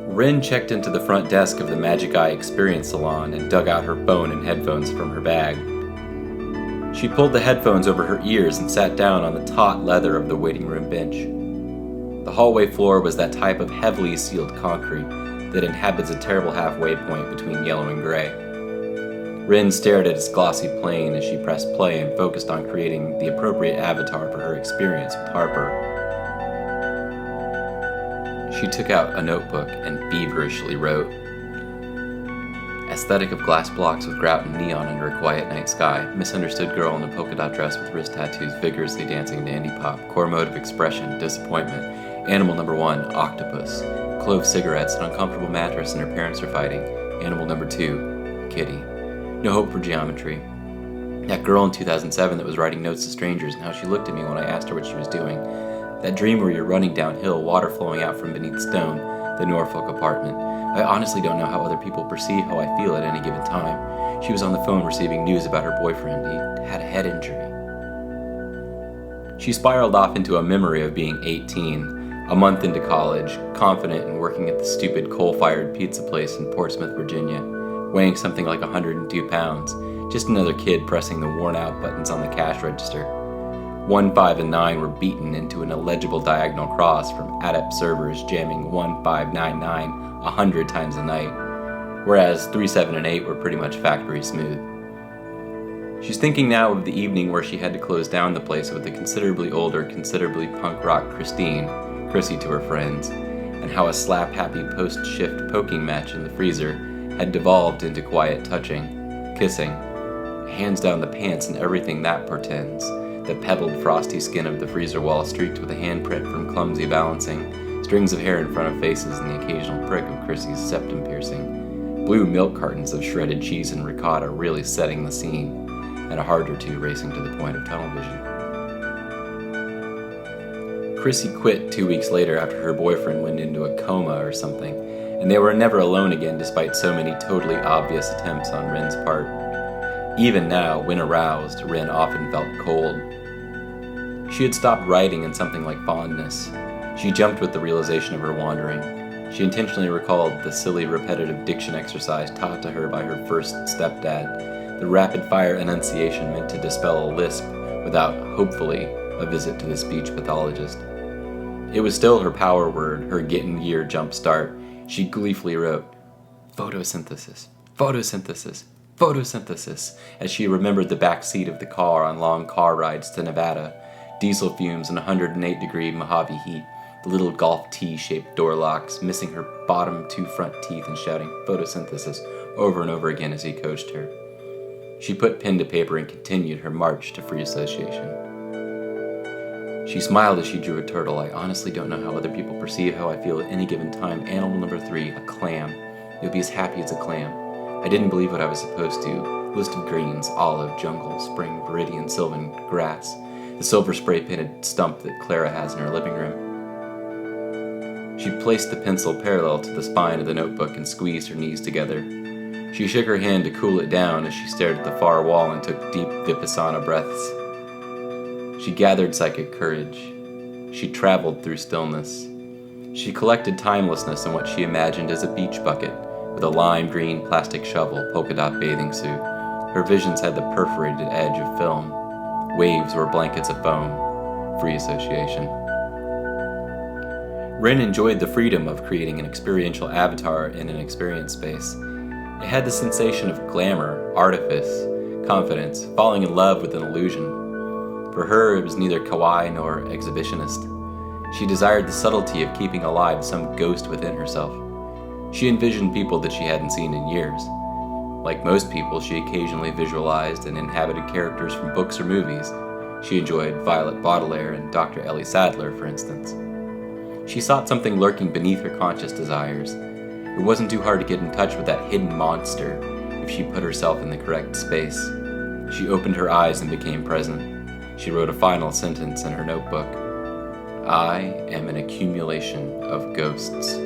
Rin checked into the front desk of the Magic Eye Experience Salon and dug out her phone and headphones from her bag. She pulled the headphones over her ears and sat down on the taut leather of the waiting room bench. The hallway floor was that type of heavily sealed concrete that inhabits a terrible halfway point between yellow and gray. Rin stared at its glossy plane as she pressed play and focused on creating the appropriate avatar for her experience with Harper. She took out a notebook and feverishly wrote. Aesthetic of glass blocks with grout and neon under a quiet night sky. Misunderstood girl in a polka dot dress with wrist tattoos vigorously dancing to indie pop. Core mode of expression, disappointment. Animal number 1, octopus. Clove cigarettes, an uncomfortable mattress, and her parents are fighting. Animal number 2, kitty. No hope for geometry. That girl in 2007 that was writing notes to strangers and how she looked at me when I asked her what she was doing. That dream where you're running downhill, water flowing out from beneath stone, the Norfolk apartment. I honestly don't know how other people perceive how I feel at any given time. She was on the phone receiving news about her boyfriend. He had a head injury. She spiraled off into a memory of being 18, a month into college, confident in working at the stupid coal-fired pizza place in Portsmouth, Virginia, weighing something like 102 pounds, just another kid pressing the worn-out buttons on the cash register. 1, 5, and 9 were beaten into an illegible diagonal cross from adept servers jamming 1, 5, 9, 9 100 times a night, whereas 3, 7, and 8 were pretty much factory smooth. She's thinking now of the evening where she had to close down the place with the considerably older, considerably punk rock Chrissy to her friends, and how a slap-happy post-shift poking match in the freezer had devolved into quiet touching, kissing, hands down the pants and everything that portends, the pebbled frosty skin of the freezer wall streaked with a handprint from clumsy balancing, strings of hair in front of faces and the occasional prick of Chrissy's septum piercing, blue milk cartons of shredded cheese and ricotta really setting the scene, and a heart or two racing to the point of tunnel vision. Chrissy quit 2 weeks later after her boyfriend went into a coma or something, and they were never alone again despite so many totally obvious attempts on Wren's part. Even now, when aroused, Wren often felt cold. She had stopped writing in something like fondness. She jumped with the realization of her wandering. She intentionally recalled the silly, repetitive diction exercise taught to her by her first stepdad, the rapid-fire enunciation meant to dispel a lisp without, hopefully, a visit to the speech pathologist. It was still her power word, her get-in-gear jump start. She gleefully wrote, "Photosynthesis, photosynthesis, photosynthesis," as she remembered the back seat of the car on long car rides to Nevada, diesel fumes and 108-degree Mojave heat, the little golf tee-shaped door locks, missing her bottom two front teeth and shouting photosynthesis over and over again as he coached her. She put pen to paper and continued her march to free association. She smiled as she drew a turtle. "I honestly don't know how other people perceive how I feel at any given time. Animal number 3, a clam. You'll be as happy as a clam. I didn't believe what I was supposed to. List of greens, olive, jungle, spring, viridian, sylvan, grass. The silver spray-painted stump that Clara has in her living room." She placed the pencil parallel to the spine of the notebook and squeezed her knees together. She shook her hand to cool it down as she stared at the far wall and took deep Vipassana breaths. She gathered psychic courage. She traveled through stillness. She collected timelessness in what she imagined as a beach bucket, with a lime green plastic shovel, polka dot bathing suit. Her visions had the perforated edge of film. Waves were blankets of foam. Free association. Wren enjoyed the freedom of creating an experiential avatar in an experience space. It had the sensation of glamour, artifice, confidence, falling in love with an illusion. For her, it was neither kawaii nor exhibitionist. She desired the subtlety of keeping alive some ghost within herself. She envisioned people that she hadn't seen in years. Like most people, she occasionally visualized and inhabited characters from books or movies. She enjoyed Violet Baudelaire and Dr. Ellie Sadler, for instance. She sought something lurking beneath her conscious desires. It wasn't too hard to get in touch with that hidden monster if she put herself in the correct space. She opened her eyes and became present. She wrote a final sentence in her notebook. "I am an accumulation of ghosts."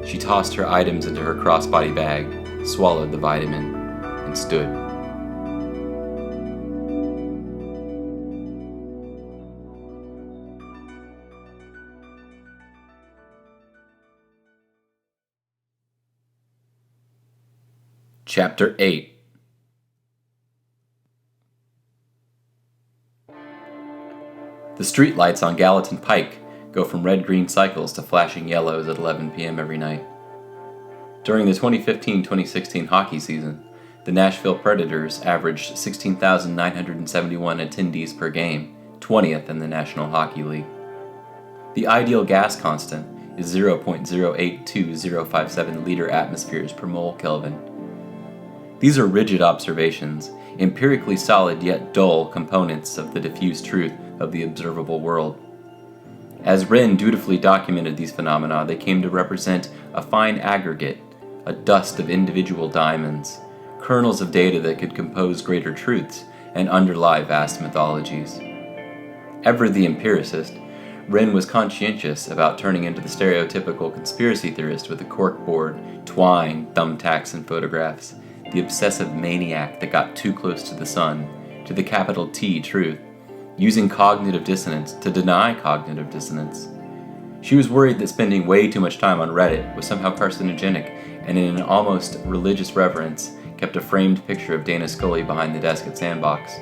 She tossed her items into her crossbody bag, swallowed the vitamin, and stood. Chapter 8. The streetlights on Gallatin Pike go from red-green cycles to flashing yellows at 11 p.m. every night. During the 2015-2016 hockey season, the Nashville Predators averaged 16,971 attendees per game, 20th in the National Hockey League. The ideal gas constant is 0.082057 liter atmospheres per mole Kelvin. These are rigid observations, empirically solid yet dull components of the diffuse truth of the observable world. As Wren dutifully documented these phenomena, they came to represent a fine aggregate, a dust of individual diamonds, kernels of data that could compose greater truths and underlie vast mythologies. Ever the empiricist, Wren was conscientious about turning into the stereotypical conspiracy theorist with a corkboard, twine, thumbtacks, and photographs, the obsessive maniac that got too close to the sun, to the capital T truth, using cognitive dissonance to deny cognitive dissonance. She was worried that spending way too much time on Reddit was somehow carcinogenic, and in an almost religious reverence, kept a framed picture of Dana Scully behind the desk at Sandbox.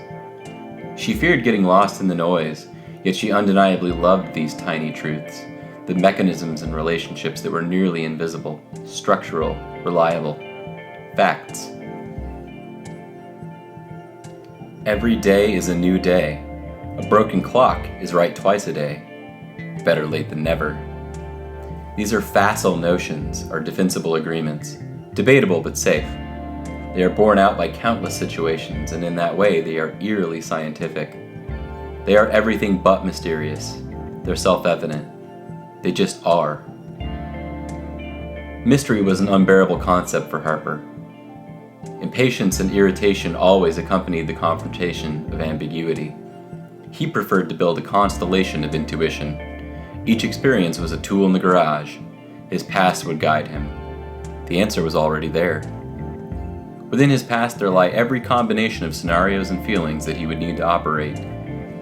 She feared getting lost in the noise, yet she undeniably loved these tiny truths, the mechanisms and relationships that were nearly invisible, structural, reliable, facts. Every day is a new day. A broken clock is right twice a day. Better late than never. These are facile notions, or defensible agreements, debatable but safe. They are borne out by countless situations, and in that way they are eerily scientific. They are everything but mysterious. They're self-evident. They just are. Mystery was an unbearable concept for Harper. Impatience and irritation always accompanied the confrontation of ambiguity. He preferred to build a constellation of intuition. Each experience was a tool in the garage. His past would guide him. The answer was already there. Within his past there lay every combination of scenarios and feelings that he would need to operate.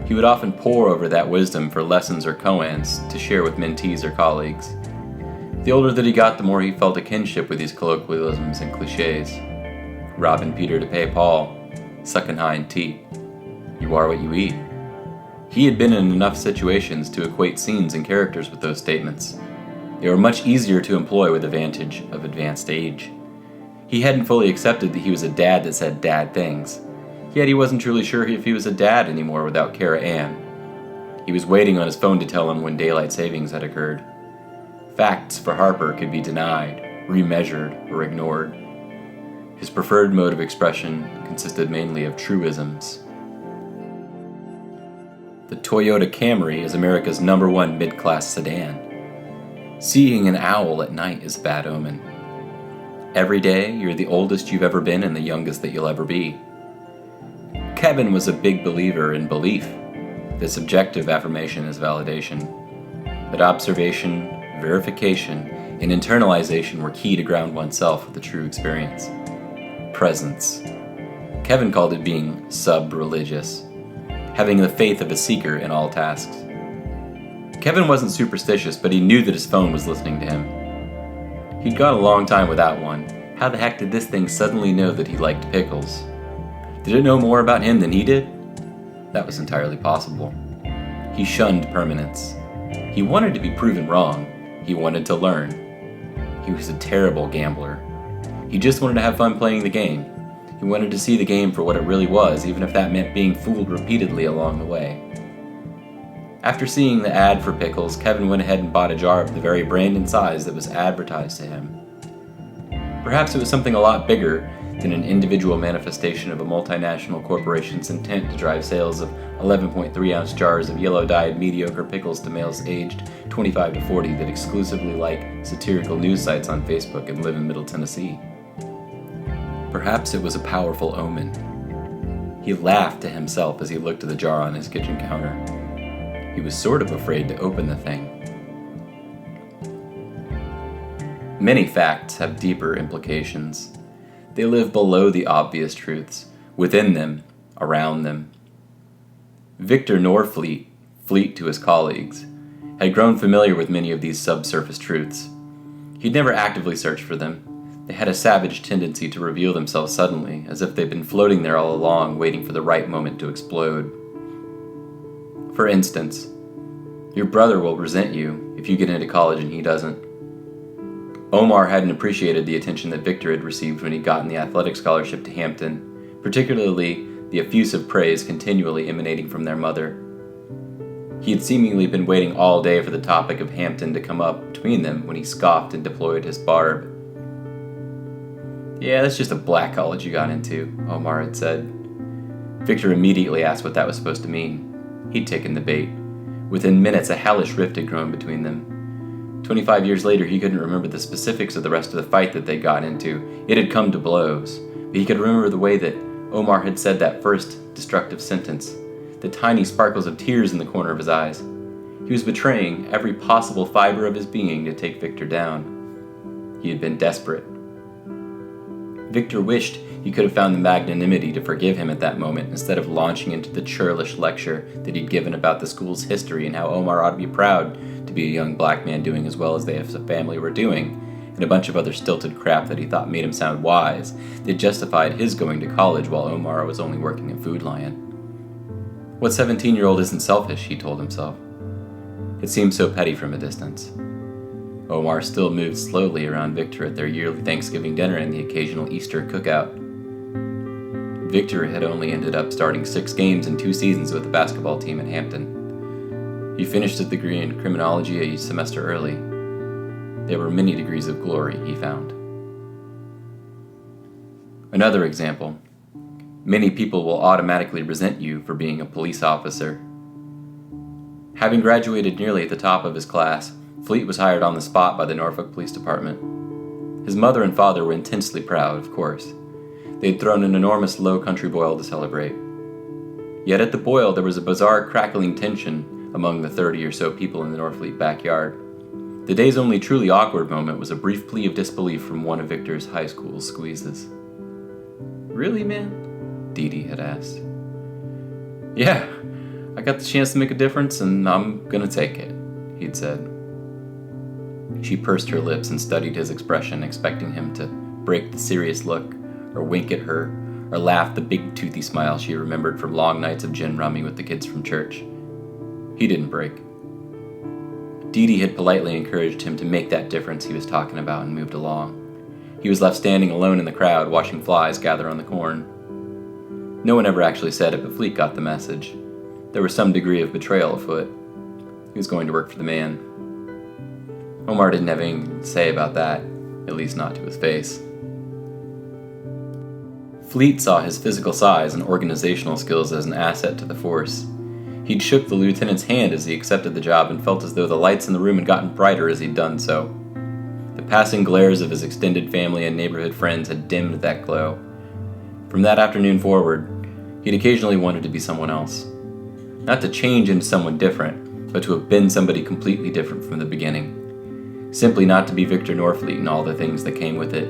He would often pore over that wisdom for lessons or koans to share with mentees or colleagues. The older that he got, the more he felt a kinship with these colloquialisms and cliches. Robbing Peter to pay Paul, sucking hind teat. You are what you eat. He had been in enough situations to equate scenes and characters with those statements. They were much easier to employ with the advantage of advanced age. He hadn't fully accepted that he was a dad that said dad things, yet he wasn't truly sure if he was a dad anymore without Kara Ann. He was waiting on his phone to tell him when daylight savings had occurred. Facts for Harper could be denied, remeasured, or ignored. His preferred mode of expression consisted mainly of truisms. The Toyota Camry is America's #1 mid-class sedan. Seeing an owl at night is a bad omen. Every day, you're the oldest you've ever been and the youngest that you'll ever be. Kevin was a big believer in belief. The subjective affirmation is validation. But observation, verification, and internalization were key to ground oneself with the true experience. Presence. Kevin called it being sub-religious, having the faith of a seeker in all tasks. Kevin wasn't superstitious, but he knew that his phone was listening to him. He'd gone a long time without one. How the heck did this thing suddenly know that he liked pickles? Did it know more about him than he did? That was entirely possible. He shunned permanence. He wanted to be proven wrong. He wanted to learn. He was a terrible gambler. He just wanted to have fun playing the game. He wanted to see the game for what it really was, even if that meant being fooled repeatedly along the way. After seeing the ad for pickles, Kevin went ahead and bought a jar of the very brand and size that was advertised to him. Perhaps it was something a lot bigger than an individual manifestation of a multinational corporation's intent to drive sales of 11.3-ounce jars of yellow-dyed mediocre pickles to males aged 25 to 40 that exclusively like satirical news sites on Facebook and live in Middle Tennessee. Perhaps it was a powerful omen. He laughed to himself as he looked at the jar on his kitchen counter. He was sort of afraid to open the thing. Many facts have deeper implications. They live below the obvious truths, within them, around them. Victor Norfleet, Fleet to his colleagues, had grown familiar with many of these subsurface truths. He'd never actively searched for them. They had a savage tendency to reveal themselves suddenly, as if they'd been floating there all along, waiting for the right moment to explode. For instance, your brother will resent you if you get into college and he doesn't. Omar hadn't appreciated the attention that Victor had received when he'd gotten the athletic scholarship to Hampton, particularly the effusive praise continually emanating from their mother. He had seemingly been waiting all day for the topic of Hampton to come up between them when he scoffed and deployed his barb. "Yeah, that's just a black college you got into," Omar had said. Victor immediately asked what that was supposed to mean. He'd taken the bait. Within minutes, a hellish rift had grown between them. 25 years later, he couldn't remember the specifics of the rest of the fight that they got into. It had come to blows. But he could remember the way that Omar had said that first destructive sentence, the tiny sparkles of tears in the corner of his eyes. He was betraying every possible fiber of his being to take Victor down. He had been desperate. Victor wished he could have found the magnanimity to forgive him at that moment instead of launching into the churlish lecture that he'd given about the school's history and how Omar ought to be proud to be a young black man doing as well as they as a family were doing, and a bunch of other stilted crap that he thought made him sound wise that justified his going to college while Omar was only working at Food Lion. What 17-year-old isn't selfish, he told himself. It seemed so petty from a distance. Omar still moved slowly around Victor at their yearly Thanksgiving dinner and the occasional Easter cookout. Victor had only ended up starting 6 games in 2 seasons with the basketball team at Hampton. He finished his degree in criminology a semester early. There were many degrees of glory, he found. Another example. Many people will automatically resent you for being a police officer. Having graduated nearly at the top of his class, Fleet was hired on the spot by the Norfolk Police Department. His mother and father were intensely proud, of course. They'd thrown an enormous low country boil to celebrate. Yet at the boil there was a bizarre crackling tension among the 30 or so people in the Norfleet backyard. The day's only truly awkward moment was a brief plea of disbelief from one of Victor's high school squeezes. "Really, man?" Dee Dee had asked. "Yeah, I got the chance to make a difference and I'm gonna take it," he'd said. She pursed her lips and studied his expression, expecting him to break the serious look, or wink at her, or laugh the big toothy smile she remembered from long nights of gin rummy with the kids from church. He didn't break. Dee Dee had politely encouraged him to make that difference he was talking about and moved along. He was left standing alone in the crowd, watching flies gather on the corn. No one ever actually said it, but Fleet got the message. There was some degree of betrayal afoot. He was going to work for the man. Omar didn't have anything to say about that, at least not to his face. Fleet saw his physical size and organizational skills as an asset to the force. He'd shook the lieutenant's hand as he accepted the job and felt as though the lights in the room had gotten brighter as he'd done so. The passing glares of his extended family and neighborhood friends had dimmed that glow. From that afternoon forward, he'd occasionally wanted to be someone else. Not to change into someone different, but to have been somebody completely different from the beginning. Simply not to be Victor Norfleet and all the things that came with it.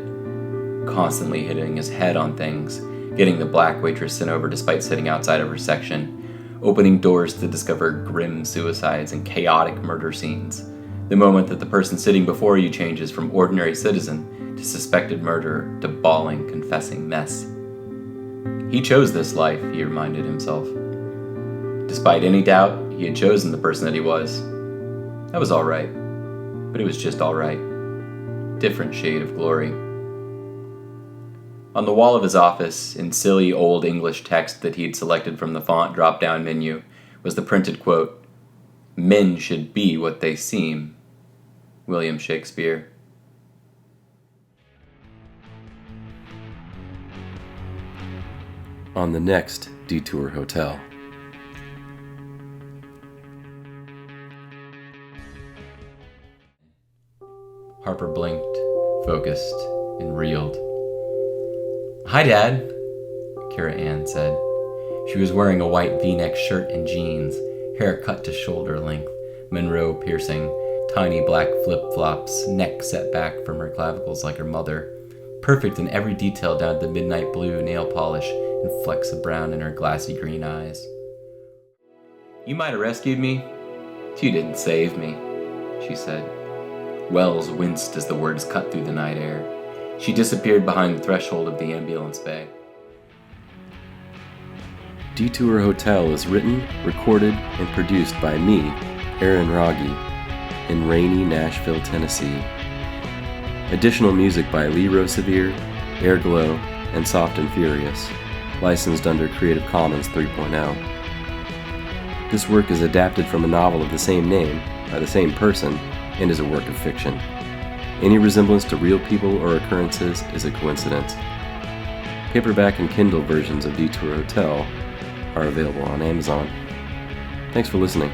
Constantly hitting his head on things, getting the black waitress sent over despite sitting outside of her section, opening doors to discover grim suicides and chaotic murder scenes. The moment that the person sitting before you changes from ordinary citizen to suspected murderer to bawling, confessing mess. He chose this life, he reminded himself. Despite any doubt, he had chosen the person that he was. That was all right. But it was just all right. Different shade of glory. On the wall of his office, in silly old English text that he'd selected from the font drop-down menu, was the printed quote, "Men should be what they seem." William Shakespeare. On the next Detour Hotel. Harper blinked, focused, and reeled. "Hi, Dad," Kira Ann said. She was wearing a white V-neck shirt and jeans, hair cut to shoulder length, Monroe piercing, tiny black flip-flops, neck set back from her clavicles like her mother, perfect in every detail down to the midnight blue nail polish and flecks of brown in her glassy green eyes. "You might have rescued me, but you didn't save me," she said. Wells winced as the words cut through the night air. She disappeared behind the threshold of the ambulance bay. Detour Hotel is written, recorded, and produced by me, Aaron Rogge, in rainy Nashville, Tennessee. Additional music by Lee Rosevere, Airglow, and Soft and Furious, licensed under Creative Commons 3.0. This work is adapted from a novel of the same name, by the same person, and is a work of fiction. Any resemblance to real people or occurrences is a coincidence. Paperback and Kindle versions of Detour Hotel are available on Amazon. Thanks for listening.